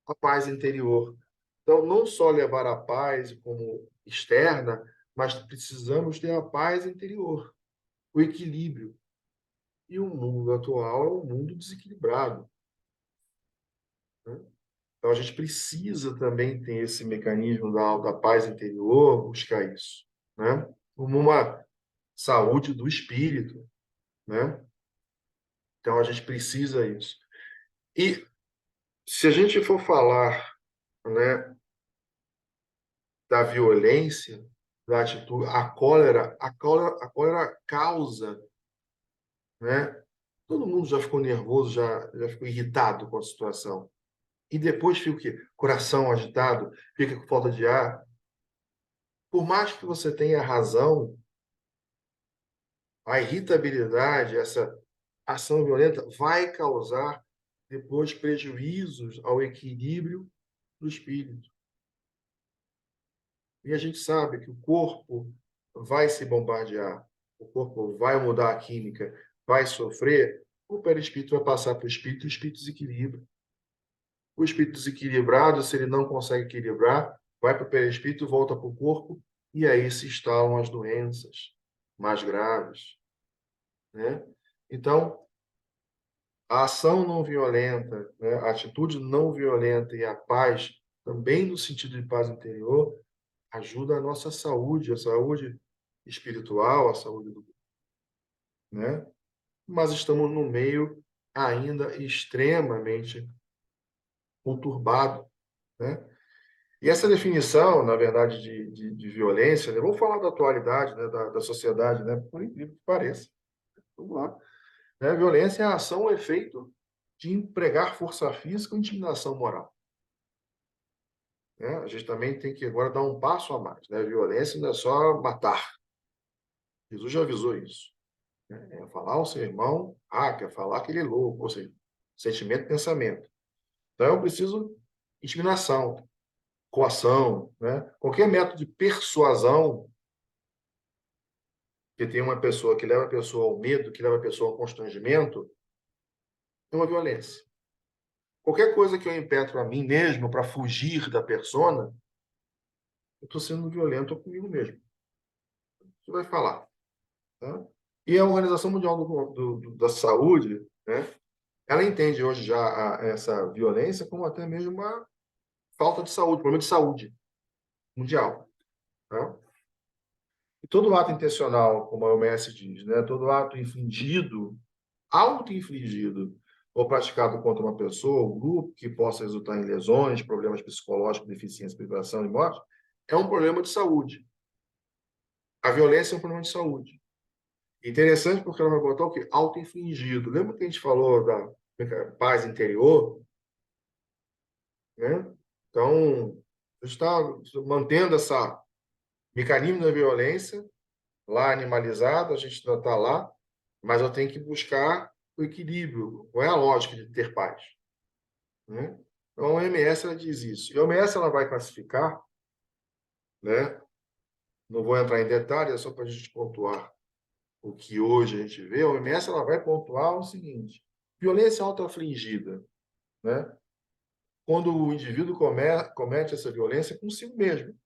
a paz interior. Então, não só levar a paz como externa, mas precisamos ter a paz interior, o equilíbrio. E o mundo atual é um mundo desequilibrado, né? Então, a gente precisa também ter esse mecanismo da paz interior, buscar isso, né? Como uma saúde do espírito, né? Então, a gente precisa isso. E se a gente for falar, né, da violência, da atitude, a cólera causa, né? Todo mundo já ficou nervoso, já ficou irritado com a situação. E depois fica o quê? Coração agitado, fica com falta de ar. Por mais que você tenha razão, a irritabilidade, essa ação violenta vai causar depois prejuízos ao equilíbrio do espírito. E a gente sabe que o corpo vai se bombardear, o corpo vai mudar a química, vai sofrer, o perispírito vai passar para o espírito desequilibra. O espírito desequilibrado, se ele não consegue equilibrar, vai para o perispírito, volta para o corpo, e aí se instalam as doenças mais graves, né? Então, a ação não violenta, né? A atitude não violenta e a paz, também no sentido de paz interior, ajuda a nossa saúde, a saúde espiritual, a saúde do, né? Mas estamos num meio ainda extremamente conturbado, né? E essa definição, na verdade, de violência, né? Vamos falar da atualidade, né? Da sociedade, né? Por incrível que pareça. Vamos lá. Né? Violência é a ação ou efeito de empregar força física ou intimidação moral. Né? A gente também tem que agora dar um passo a mais. Né? Violência não é só matar. Jesus já avisou isso. Né? É falar ao seu irmão, quer falar que ele é louco, ou seja, sentimento e pensamento. Então, eu preciso intimidação, coação, né? Qualquer método de persuasão, que tem uma pessoa que leva a pessoa ao medo, que leva a pessoa ao constrangimento, é uma violência. Qualquer coisa que eu impetro a mim mesmo para fugir da persona, eu estou sendo violento comigo mesmo. Você vai falar. Tá? E a Organização Mundial da Saúde, né, ela entende hoje já essa violência como até mesmo uma falta de saúde, problema de saúde mundial. Tá? E todo ato intencional, como a OMS diz, né, todo ato infligido, auto-infligido ou praticado contra uma pessoa ou grupo que possa resultar em lesões, problemas psicológicos, deficiência, privação e morte, é um problema de saúde. A violência é um problema de saúde. Interessante porque ela vai botar o quê? Auto-infligido. Lembra que a gente falou da paz interior? Né? Então, está mantendo essa mecanismo da violência lá animalizado, a gente ainda está lá, mas eu tenho que buscar o equilíbrio. Qual é a lógica de ter paz? Né? Então, a OMS ela diz isso. E a OMS ela vai classificar, né? Não vou entrar em detalhes, é só para a gente pontuar o que hoje a gente vê. A OMS ela vai pontuar o seguinte: violência autoafligida, né? Quando o indivíduo comete essa violência consigo mesmo,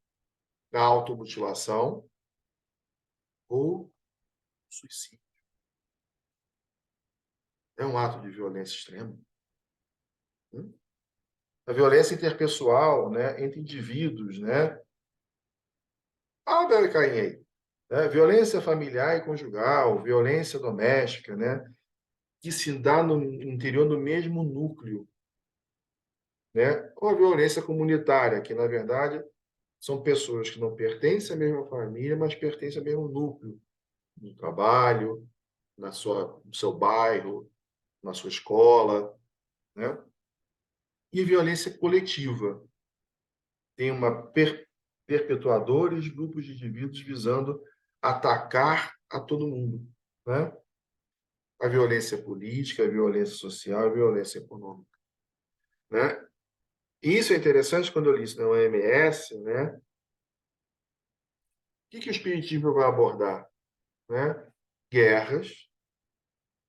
da automutilação ou suicídio. É um ato de violência extrema, né? a violência interpessoal, né, entre indivíduos, né? Abel e Caim aí, né? Violência familiar e conjugal, violência doméstica, né? Que se dá no interior do mesmo núcleo, né? Ou a violência comunitária, que na verdade são pessoas que não pertencem à mesma família, mas pertencem ao mesmo núcleo, no trabalho, no seu bairro, na sua escola, né? E violência coletiva. Tem perpetuadores, grupos de indivíduos visando atacar a todo mundo, né? A violência política, a violência social, a violência econômica, né? E isso é interessante quando eu li isso na OMS, né? O que o Espiritismo vai abordar, né? Guerras,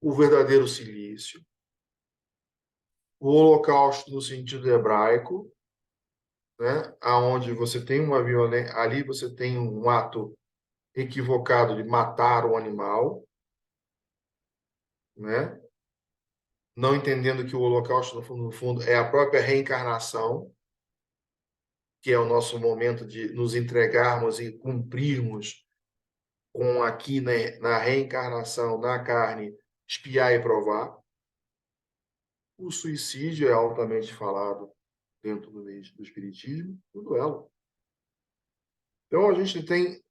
o verdadeiro silício, o Holocausto no sentido hebraico, né? Aonde você tem uma violência, ali você tem um ato equivocado de matar um animal, né? Não entendendo que o Holocausto, no fundo, é a própria reencarnação, que é o nosso momento de nos entregarmos e cumprirmos com aqui na reencarnação, na carne, espiar e provar. O suicídio é altamente falado dentro do Espiritismo, do duelo. Então, a gente tem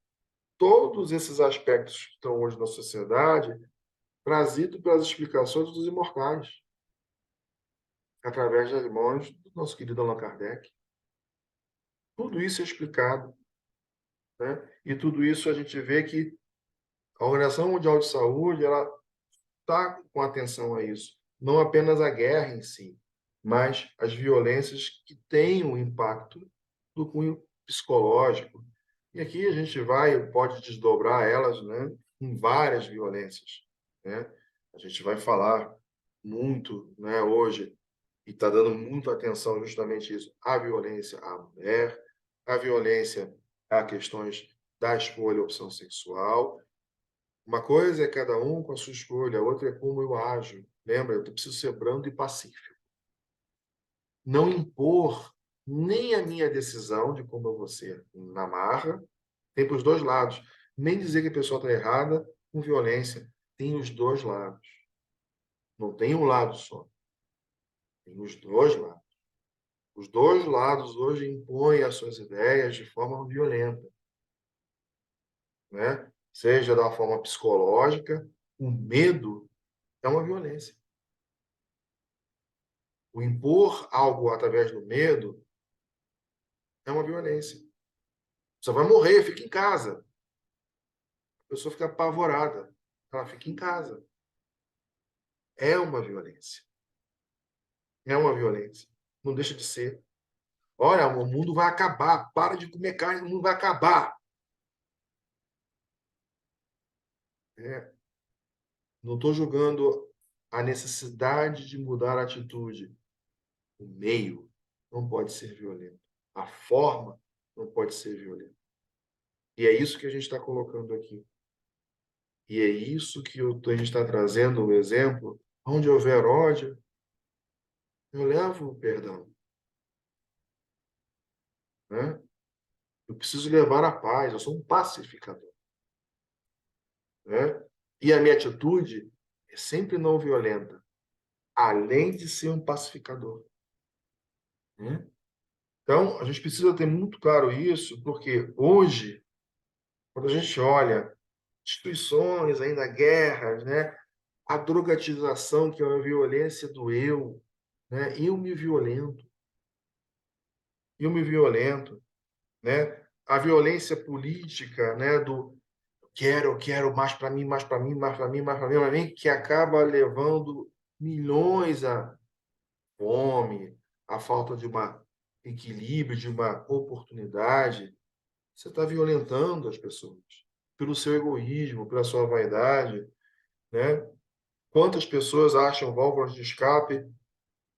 todos esses aspectos que estão hoje na sociedade trazido pelas explicações dos imortais, através das mãos do nosso querido Allan Kardec. Tudo isso é explicado, né? E tudo isso a gente vê que a Organização Mundial de Saúde ela está com atenção a isso. Não apenas a guerra em si, mas as violências que têm um impacto do cunho psicológico. E aqui a gente pode desdobrar elas, né, em várias violências, né? A gente vai falar muito, né, hoje, e está dando muita atenção justamente isso, a violência à mulher, a violência a questões da escolha e opção sexual. Uma coisa é cada um com a sua escolha, a outra é como eu ajo. Lembra, eu preciso ser brando e pacífico. Não impor nem a minha decisão de como eu vou ser na marra, tem para os dois lados. Nem dizer que a pessoa está errada com violência. Tem os dois lados. Não tem um lado só. Tem os dois lados. Os dois lados hoje impõem as suas ideias de forma violenta, né? Seja da forma psicológica, o medo é uma violência. O impor algo através do medo é uma violência. Você vai morrer, fica em casa. A pessoa fica apavorada. Ela fica em casa. É uma violência. É uma violência. Não deixa de ser. Olha, o mundo vai acabar. Para de comer carne, o mundo vai acabar. É. Não estou julgando a necessidade de mudar a atitude. O meio não pode ser violento. A forma não pode ser violenta. E é isso que a gente está colocando aqui. E é isso que a gente está trazendo o exemplo. Onde houver ódio, eu levo o perdão, né? Eu preciso levar a paz, eu sou um pacificador, né? E a minha atitude é sempre não violenta, além de ser um pacificador, né? Então, a gente precisa ter muito claro isso, porque hoje, quando a gente olha instituições, ainda guerras, né? A drogatização, que é uma violência do eu, né? Eu me violento, né? A violência política, né? Do eu quero mais para mim, mais para mim, mais para mim, mais para mim, mais para mim, que acaba levando milhões à fome, à falta de um equilíbrio, de uma oportunidade. Você está violentando as pessoas pelo seu egoísmo, pela sua vaidade, né? Quantas pessoas acham válvulas de escape,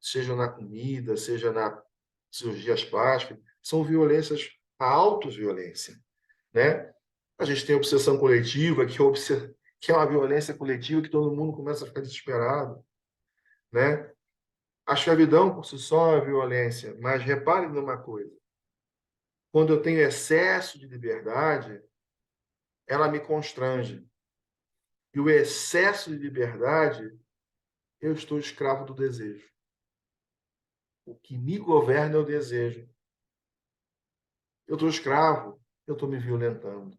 seja na comida, seja na cirurgias plásticas, são violências, a autoviolência, né? A gente tem a obsessão coletiva, que é uma violência coletiva que todo mundo começa a ficar desesperado, né? A escravidão por si só é violência, mas repare numa coisa: quando eu tenho excesso de liberdade, ela me constrange. E o excesso de liberdade, eu estou escravo do desejo. O que me governa é o desejo. Eu estou escravo, eu estou me violentando.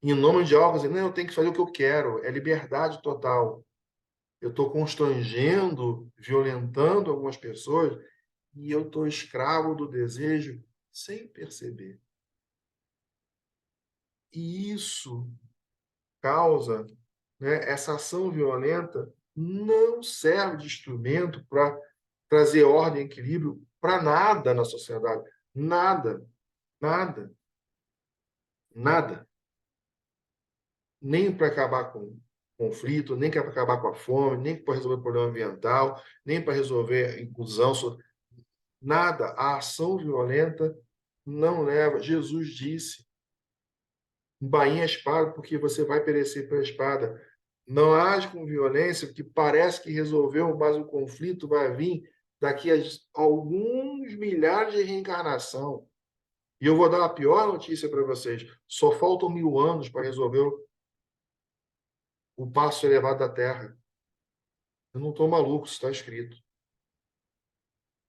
Em nome de algo, assim, não, eu tenho que fazer o que eu quero, é liberdade total. Eu estou constrangendo, violentando algumas pessoas e eu estou escravo do desejo sem perceber. E isso causa, né, essa ação violenta não serve de instrumento para trazer ordem e equilíbrio para nada na sociedade. Nada, nada, nada. Nem para acabar com conflito, nem para acabar com a fome, nem para resolver o problema ambiental, nem para resolver a inclusão. Nada. A ação violenta não leva. Jesus disse: embainhe a espada, porque você vai perecer pela espada. Não age com violência, porque parece que resolveu, mas o conflito vai vir daqui a alguns milhares de reencarnação. E eu vou dar a pior notícia para vocês: só faltam 1000 anos para resolver o passo elevado da Terra. Eu não estou maluco, isso está escrito.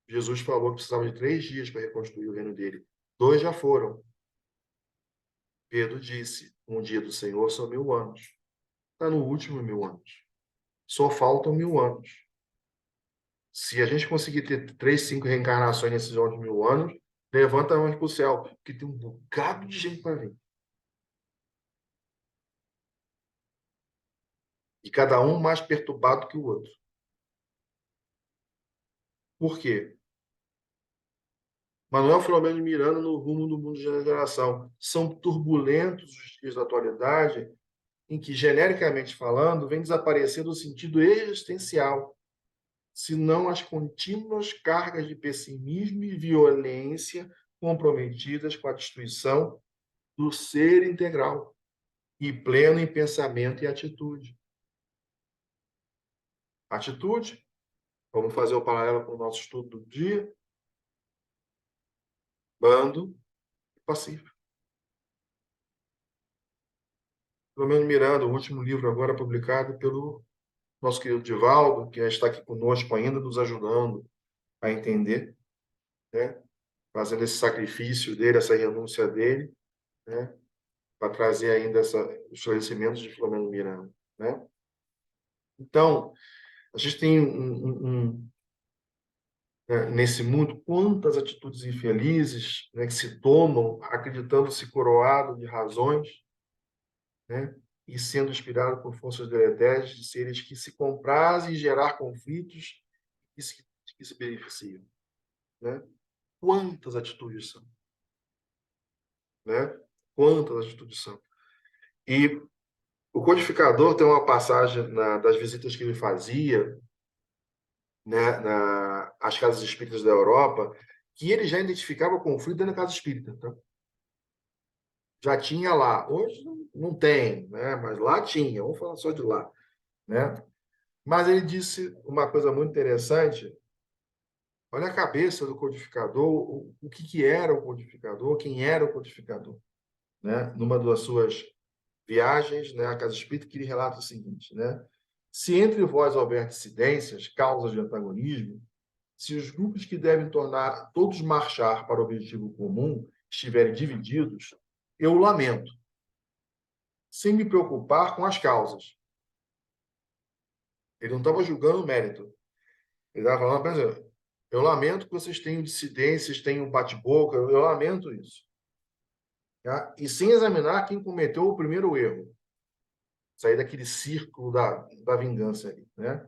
Jesus falou que precisava de 3 dias para reconstruir o reino dele. 2 já foram. Pedro disse: um dia do Senhor são 1000 anos. Está no último 1000 anos. Só faltam 1000 anos. Se a gente conseguir ter 3, 5 reencarnações nesses últimos 1000 anos, levanta a mão para o céu, porque tem um bocado de gente para vir. E cada um mais perturbado que o outro. Por quê? Manuel Filomeno de Miranda no rumo do mundo de geração. São turbulentos os dias da atualidade em que, genericamente falando, vem desaparecendo o sentido existencial, senão as contínuas cargas de pessimismo e violência comprometidas com a destruição do ser integral e pleno em pensamento e atitude. Atitude, vamos fazer o paralelo com o nosso estudo do dia, bando e pacífico. Filomeno Miranda, o último livro agora publicado pelo nosso querido Divaldo, que está aqui conosco ainda, nos ajudando a entender, né? Fazendo esse sacrifício dele, essa renúncia dele, né? Para trazer ainda os esclarecimentos de Filomeno Miranda, né? Então, a gente tem né, nesse mundo quantas atitudes infelizes, né, que se tomam acreditando-se coroado de razões, né? E sendo inspirado por forças deletérias de seres que se comprazem em gerar conflitos e que se beneficiam, né? Quantas atitudes são, né? Quantas atitudes são. E o codificador tem uma passagem das visitas que ele fazia, né, às casas espíritas da Europa, que ele já identificava o conflito dentro da casa espírita. Tá? Já tinha lá. Hoje não tem, né? Mas lá tinha. Vamos falar só de lá, né? Mas ele disse uma coisa muito interessante. Olha a cabeça do codificador, o que era o codificador, quem era o codificador, né? Numa das suas viagens, né, à casa espírita, que ele relata o seguinte, né? Se entre vós houver dissidências, causas de antagonismo, se os grupos que devem tornar todos marchar para o objetivo comum estiverem divididos, eu lamento, sem me preocupar com as causas. Ele não estava julgando o mérito. Ele estava falando, por exemplo, eu lamento que vocês tenham dissidências, tenham bate-boca, eu lamento isso. Tá? E sem examinar quem cometeu o primeiro erro. Sair daquele círculo da vingança ali, né?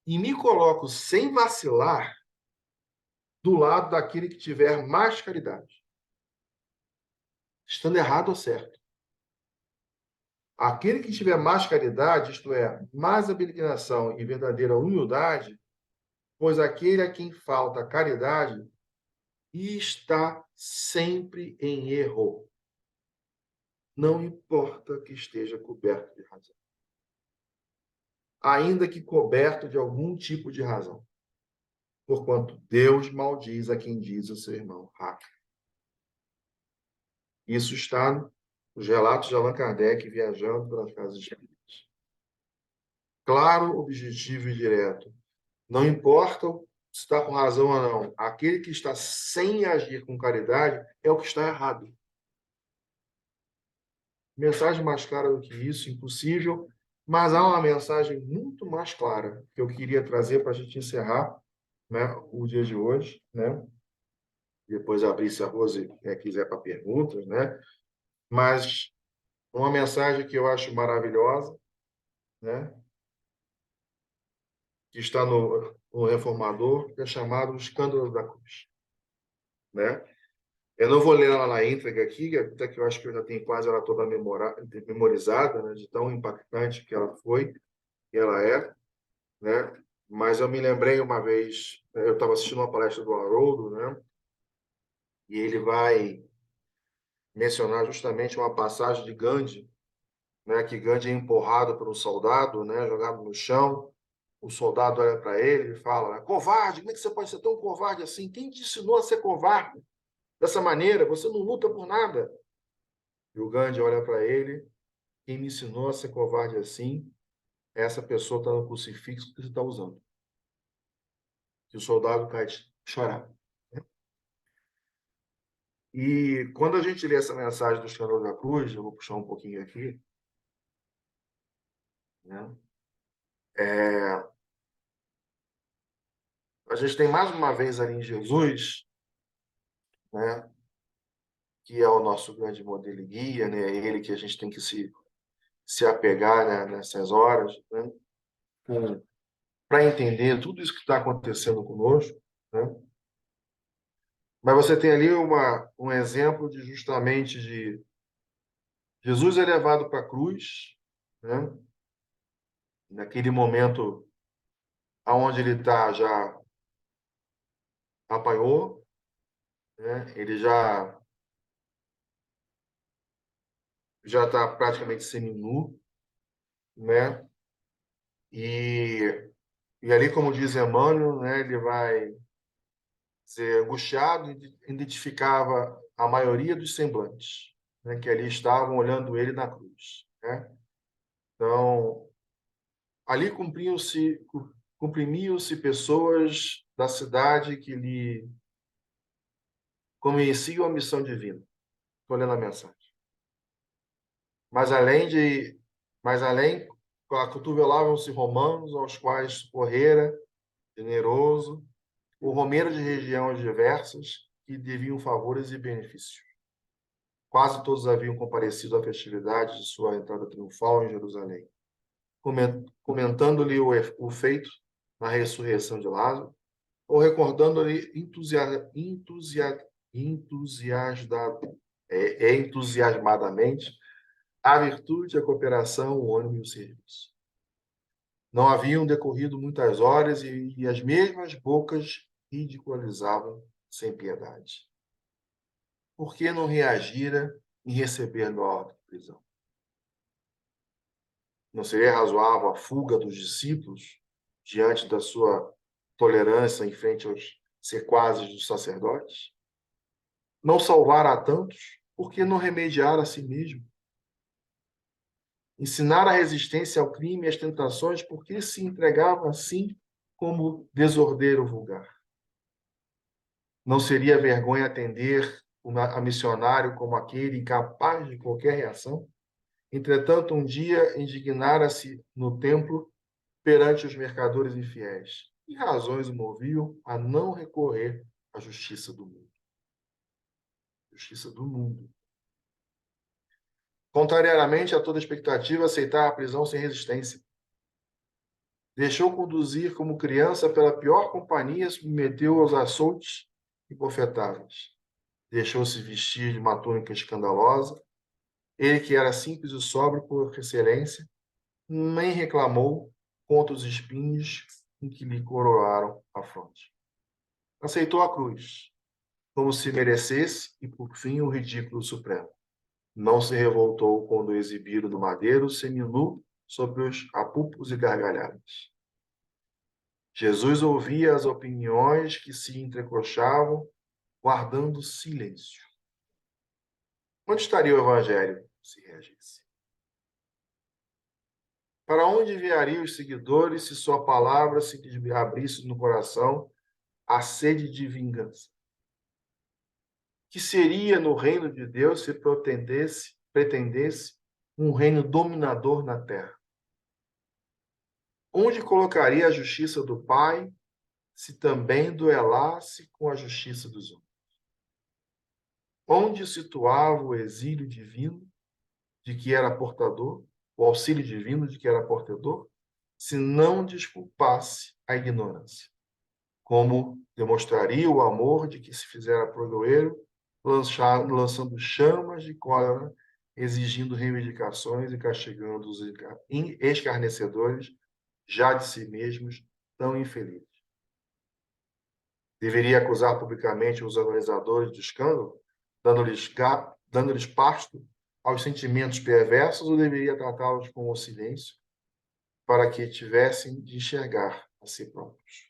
E me coloco sem vacilar do lado daquele que tiver mais caridade. Estando errado ou certo. Aquele que tiver mais caridade, isto é, mais abnegação e verdadeira humildade, pois aquele a quem falta caridade está sempre em erro. Não importa que esteja coberto de razão. Ainda que coberto de algum tipo de razão. porquanto Deus maldiz a quem diz a seu irmão raca. Isso está nos relatos de Allan Kardec viajando pelas casas espíritas. Claro, objetivo e direto. Não importa se está com razão ou não. Aquele que está sem agir com caridade é o que está errado. Mensagem mais clara do que isso, impossível. Mas há uma mensagem muito mais clara que eu queria trazer para a gente encerrar, né, o dia de hoje, né? Depois abrir se a Rose quiser para perguntas, né? Mas uma mensagem que eu acho maravilhosa, né? Que está no Reformador, que é chamado O Escândalo da Cruz, né? Eu não vou ler ela na íntegra aqui, até que eu acho que eu já tenho quase ela toda memorizada, né? De tão impactante que ela foi e ela é, né? Mas eu me lembrei uma vez, eu estava assistindo uma palestra do Haroldo, né? E ele vai mencionar justamente uma passagem de Gandhi, né? Que Gandhi é empurrado por um soldado, né? Jogado no chão. O soldado olha para ele e fala: covarde, como é que você pode ser tão covarde assim? Quem te ensinou a ser covarde dessa maneira? Você não luta por nada. E o Gandhi olha para ele: quem me ensinou a ser covarde assim, essa pessoa está no crucifixo que você está usando. E o soldado cai de chorar. E quando a gente lê essa mensagem do Escândalo da Cruz, eu vou puxar um pouquinho aqui, né? É, a gente tem mais uma vez ali em Jesus, né? Que é o nosso grande modelo e guia, né? É ele que a gente tem que se apegar, né, nessas horas, né? Para entender tudo isso que está acontecendo conosco, né? Mas você tem ali um exemplo de justamente de Jesus é levado para a cruz, né? Naquele momento aonde ele está já apanhou, né? Ele já está praticamente seminu, né? E, e ali, como diz Emmanuel, né? Ele vai ser angustiado e identificava a maioria dos semblantes, né? Que ali estavam olhando ele na cruz, né? Então, ali comprimiam-se pessoas da cidade que lhe conheciam a missão divina. Estou lendo a mensagem. Mas além de, mas além, acotovelavam-se romanos, aos quais socorrera, generoso, o romeiro de regiões diversas, que deviam favores e benefícios. Quase todos haviam comparecido à festividade de sua entrada triunfal em Jerusalém. Comentando-lhe o feito na ressurreição de Lázaro, ou recordando-lhe entusiasmadamente a virtude, a cooperação, o ânimo e o serviço. Não haviam decorrido muitas horas e as mesmas bocas ridicularizavam sem piedade. Por que não reagira em receber a ordem de prisão? Não seria razoável a fuga dos discípulos diante da sua tolerância em frente aos sequazes dos sacerdotes? Não salvar a tantos, por que não remediar a si mesmo? Ensinar a resistência ao crime e às tentações, por que se entregava assim como desordeiro vulgar? Não seria vergonha atender a missionário como aquele incapaz de qualquer reação? Entretanto, um dia indignara-se no templo perante os mercadores infiéis. Que razões o moviam a não recorrer à justiça do mundo? Justiça do mundo. Contrariamente a toda expectativa, aceitar a prisão sem resistência. Deixou conduzir como criança pela pior companhia, submeteu aos açoutes e bofetadas. Deixou-se vestir de uma túnica escandalosa. Ele, que era simples e sóbrio por excelência, nem reclamou contra os espinhos em que lhe coroaram a fronte. Aceitou a cruz, como se merecesse, e por fim o ridículo supremo. Não se revoltou quando exibiram no madeiro seminu sobre os apupos e gargalhadas. Jesus ouvia as opiniões que se entrecostavam, guardando silêncio. Onde estaria o evangelho se reagisse? Para onde enviaria os seguidores se sua palavra se abrisse no coração a sede de vingança? Que seria no reino de Deus se pretendesse um reino dominador na terra? Onde colocaria a justiça do Pai se também duelasse com a justiça dos homens? Onde situava o exílio divino de que era portador, o auxílio divino de que era portador, se não desculpasse a ignorância? Como demonstraria o amor de que se fizera progoeiro, lançando chamas de cólera, exigindo reivindicações e castigando os escarnecedores, já de si mesmos, tão infelizes? Deveria acusar publicamente os organizadores do escândalo, dando-lhes pasto aos sentimentos perversos, ou deveria tratá-los com o silêncio, para que tivessem de enxergar a si próprios?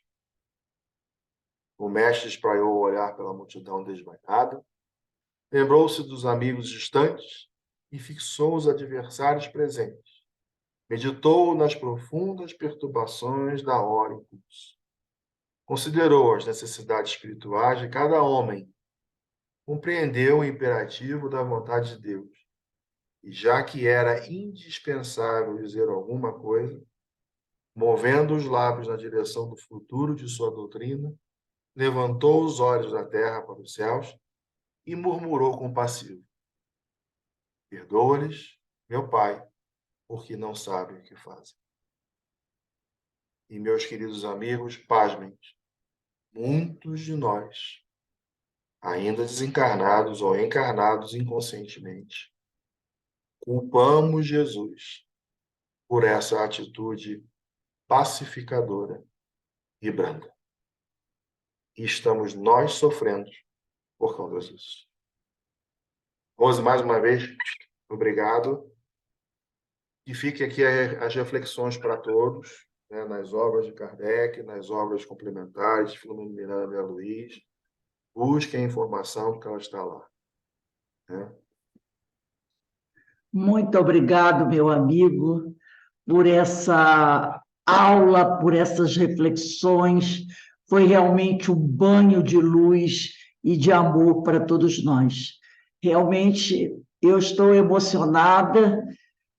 O mestre espraiou o olhar pela multidão desmaiada, lembrou-se dos amigos distantes e fixou os adversários presentes. Meditou nas profundas perturbações da hora em curso. Considerou as necessidades espirituais de cada homem. Compreendeu o imperativo da vontade de Deus. E já que era indispensável dizer alguma coisa, movendo os lábios na direção do futuro de sua doutrina, levantou os olhos da terra para os céus e murmurou compassivo: perdoa-lhes, meu Pai, porque não sabem o que fazem. E, meus queridos amigos, pasmem, muitos de nós, ainda desencarnados ou encarnados inconscientemente, culpamos Jesus por essa atitude pacificadora e branda. E estamos nós sofrendo por causa disso. Rose, mais uma vez, obrigado. E fique aqui as reflexões para todos, né, nas obras de Kardec, nas obras complementares de Filomena Miranda e Luiz. Busquem a informação, porque ela está lá, né? Muito obrigado, meu amigo, por essa aula, por essas reflexões. Foi realmente um banho de luz e de amor para todos nós. Realmente, eu estou emocionada,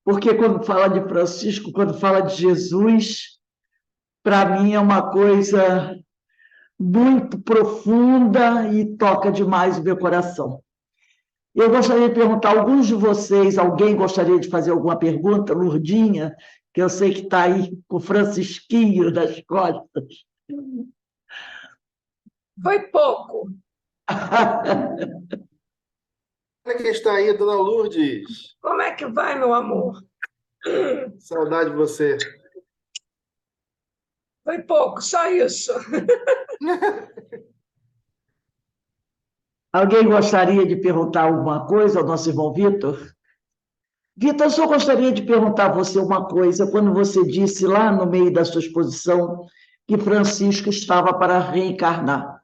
porque quando fala de Francisco, quando fala de Jesus, para mim é uma coisa muito profunda e toca demais o meu coração. Eu gostaria de perguntar a alguns de vocês, alguém gostaria de fazer alguma pergunta? Lurdinha, que eu sei que está aí com o Francisquinho das costas. Foi pouco. Olha quem está aí, dona Lourdes. Como é que vai, meu amor? Saudade de você. Foi pouco, só isso. Alguém gostaria de perguntar alguma coisa ao nosso irmão Vitor? Vitor, eu só gostaria de perguntar a você uma coisa. Quando você disse lá no meio da sua exposição que Francisco estava para reencarnar,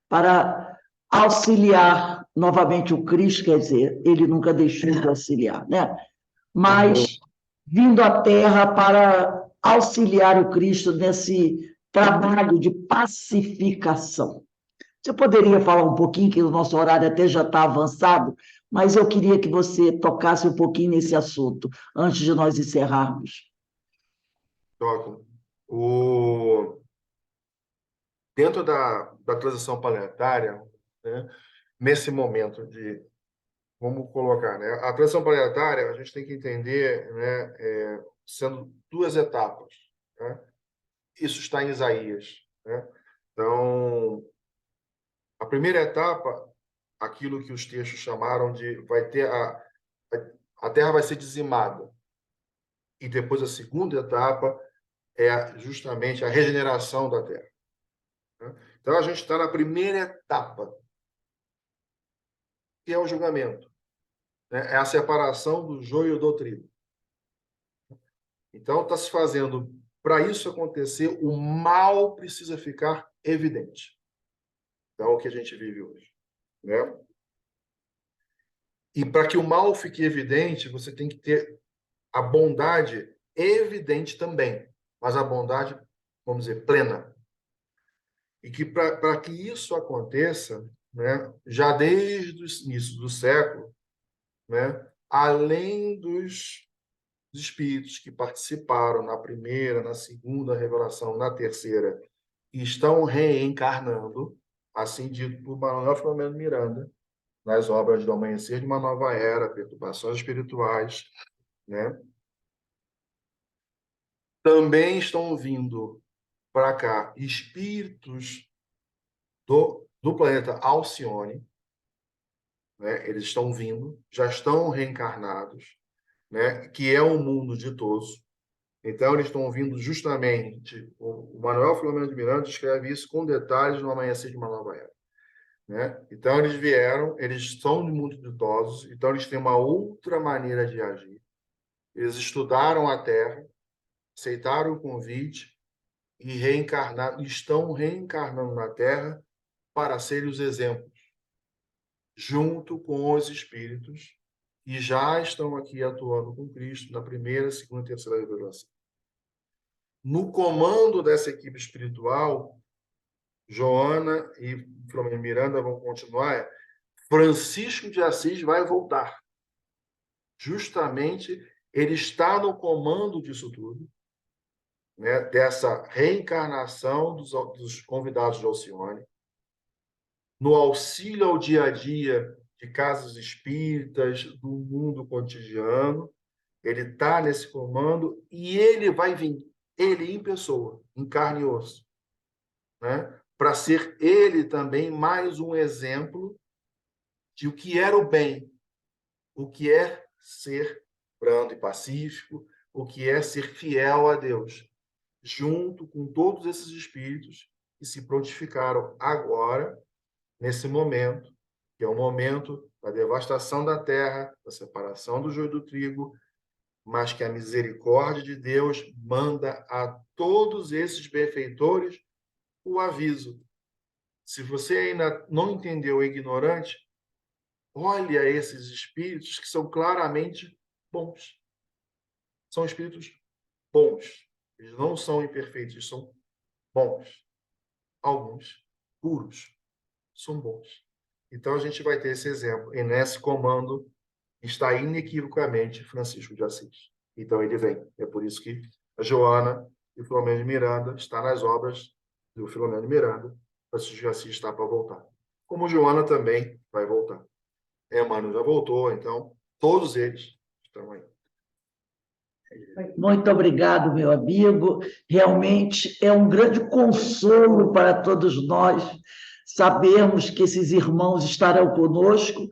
para auxiliar novamente o Cristo, quer dizer, ele nunca deixou de auxiliar, né? Mas vindo à Terra para auxiliar o Cristo nesse trabalho de pacificação. Você poderia falar um pouquinho, que o nosso horário até já está avançado, mas eu queria que você tocasse um pouquinho nesse assunto, antes de nós encerrarmos. Toca. Dentro da transição planetária, né, nesse momento de, vamos colocar, né, a transição planetária, a gente tem que entender, né, sendo duas etapas, né? Isso está em Isaías, né? Então, a primeira etapa, aquilo que os textos chamaram de a Terra vai ser dizimada. E depois a segunda etapa é justamente a regeneração da Terra, né? Então a gente está na primeira etapa, que é o julgamento, né? É a separação do joio do trigo. Então está se fazendo para isso acontecer, o mal precisa ficar evidente. Então, é o que a gente vive hoje, né? E para que o mal fique evidente, você tem que ter a bondade evidente também, mas a bondade, vamos dizer, plena. E que para que isso aconteça, né, já desde o início do século, né, além dos espíritos que participaram na primeira, na segunda revelação, na terceira, e estão reencarnando, assim dito por Manuel Filomeno Miranda, nas obras do Amanhecer de uma Nova Era, Perturbações Espirituais, né? Também estão vindo para cá espíritos do planeta Alcione, né? Eles estão vindo, já estão reencarnados, né? Que é um mundo ditoso. Então, eles estão vindo justamente. O Manuel Filomeno de Miranda escreve isso com detalhes no Amanhecer de uma Nova Era, né? Então, eles vieram, eles são muito ditosos, então, eles têm uma outra maneira de agir. Eles estudaram a Terra, aceitaram o convite e estão reencarnando na Terra para serem os exemplos, junto com os espíritos que já estão aqui atuando com Cristo na primeira, segunda e terceira revelação. No comando dessa equipe espiritual, Joana e Filomeno Miranda vão continuar. Francisco de Assis vai voltar. Justamente, ele está no comando disso tudo, né, dessa reencarnação dos convidados de Alcione, no auxílio ao dia a dia de casas espíritas, do mundo cotidiano. Ele está nesse comando e ele vai vir, ele em pessoa, em carne e osso, né, para ser ele também mais um exemplo de o que era o bem, o que é ser brando e pacífico, o que é ser fiel a Deus, junto com todos esses espíritos que se prontificaram agora, nesse momento, que é o momento da devastação da terra, da separação do joio do trigo, mas que a misericórdia de Deus manda a todos esses benfeitores o aviso. Se você ainda não entendeu, ignorante, olha esses espíritos que são claramente bons. São espíritos bons. Eles não são imperfeitos, eles são bons. Alguns, puros, são bons. Então, a gente vai ter esse exemplo. E nesse comando está inequivocamente Francisco de Assis. Então, ele vem. É por isso que a Joana e o Filomeno de Miranda estão nas obras do Filomeno de Miranda. Francisco de Assis está para voltar. Como Joana também vai voltar. Emmanuel já voltou, então todos eles estão aí. Muito obrigado, meu amigo. Realmente é um grande consolo para todos nós sabermos que esses irmãos estarão conosco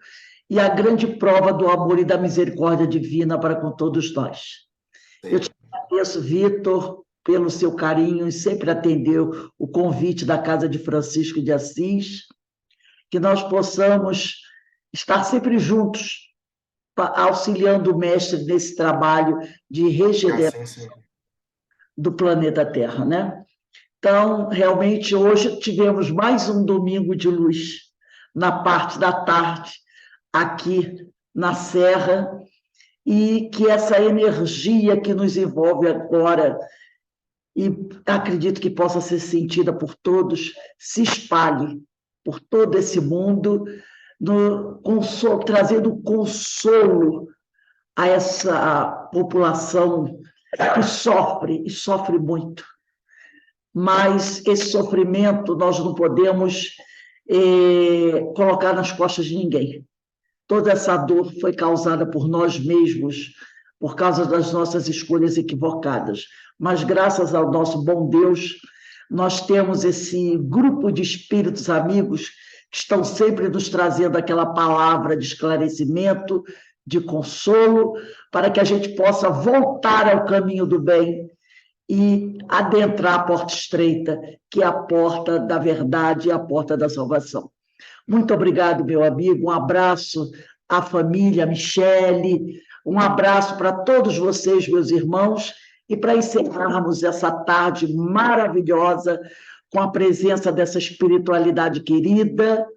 e a grande prova do amor e da misericórdia divina para com todos nós. Sim. Eu te agradeço, Vitor, pelo seu carinho e sempre atendeu o convite da Casa de Francisco de Assis, que nós possamos estar sempre juntos, auxiliando o mestre nesse trabalho de regeneração do planeta Terra, né? Então, realmente, hoje tivemos mais um domingo de luz na parte da tarde, aqui na Serra, e que essa energia que nos envolve agora, e acredito que possa ser sentida por todos, se espalhe por todo esse mundo, trazendo consolo a essa população que sofre, e sofre muito. Mas esse sofrimento nós não podemos colocar nas costas de ninguém. Toda essa dor foi causada por nós mesmos, por causa das nossas escolhas equivocadas. Mas, graças ao nosso bom Deus, nós temos esse grupo de espíritos amigos que estão sempre nos trazendo aquela palavra de esclarecimento, de consolo, para que a gente possa voltar ao caminho do bem e adentrar a porta estreita, que é a porta da verdade e a porta da salvação. Muito obrigado, meu amigo, um abraço à família Michele, um abraço para todos vocês, meus irmãos, E para encerrarmos essa tarde maravilhosa, com a presença dessa espiritualidade querida,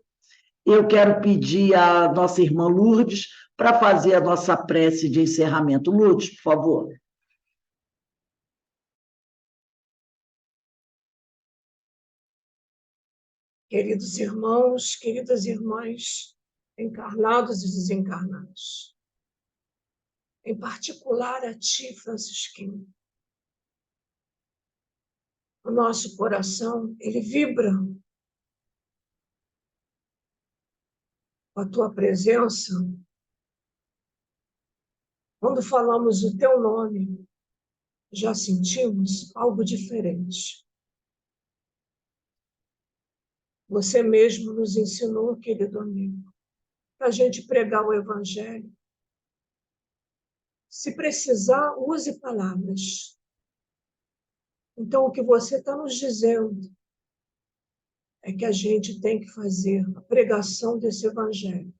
eu quero pedir à nossa irmã Lourdes para fazer a nossa prece de encerramento. Lourdes, por favor. Queridos irmãos, queridas irmãs, encarnados e desencarnados, em particular a ti, Francisquinho, o nosso coração, ele vibra com a tua presença. Quando falamos o teu nome, já sentimos algo diferente. Você mesmo nos ensinou, querido amigo, para a gente pregar o Evangelho. Se precisar, use palavras. Então, o que você está nos dizendo é que a gente tem que fazer a pregação desse Evangelho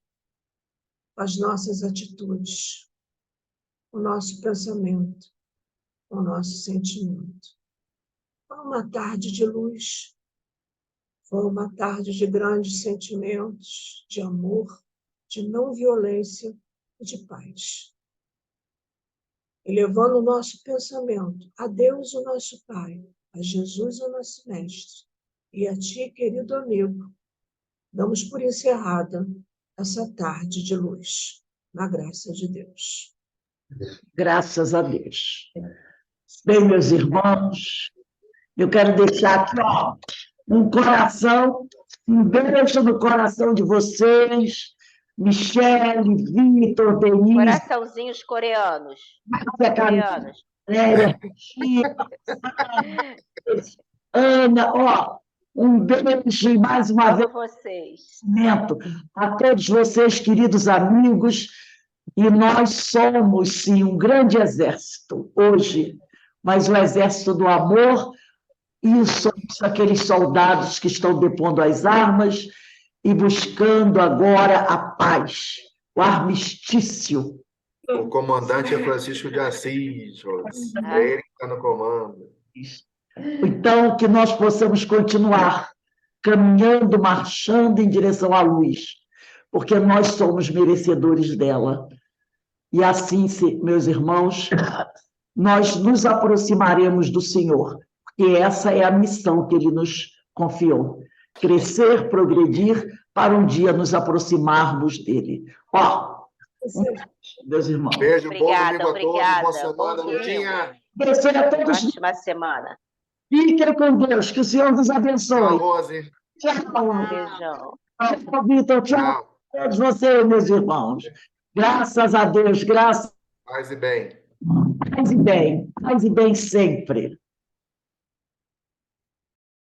com as nossas atitudes, o nosso pensamento, o nosso sentimento. Foi uma tarde de luz, foi uma tarde de grandes sentimentos, de amor, de não violência e de paz. Elevando o nosso pensamento a Deus, o nosso Pai, a Jesus, o nosso Mestre, e a ti, querido amigo, damos por encerrada essa tarde de luz, na graça de Deus. Graças a Deus. Bem, meus irmãos, eu quero deixar aqui, ó, um coração, um beijo no coração de vocês, Michele, Vitor, Denise, Coraçãozinhos coreanos. Coreanos. Ana, ó, um beijo e mais uma vez Amo vocês. a todos vocês, queridos amigos, e nós somos, sim, um grande exército hoje, mas o exército do amor, e somos aqueles soldados que estão depondo as armas e buscando agora a paz, o armistício. O comandante é Francisco de Assis, Josi. É ele que está no comando. Então, que nós possamos continuar caminhando, marchando em direção à luz, porque nós somos merecedores dela. E assim, meus irmãos, nós nos aproximaremos do Senhor, porque essa é a missão que Ele nos confiou. Crescer, progredir, para um dia nos aproximarmos dele. Ó, meus irmãos. Beijo, Obrigada, bom domingo a todos, boa obrigada. semana, Bom Lutinha. Abençoe a todos. Ótima semana. Fiquem com Deus, que o Senhor nos abençoe. Tchau, Rose. Tchau. Beijão. Tchau, Vitor. Tchau Tchau. a todos vocês, meus irmãos. Graças a Deus, graças. Paz e bem. Paz e bem sempre.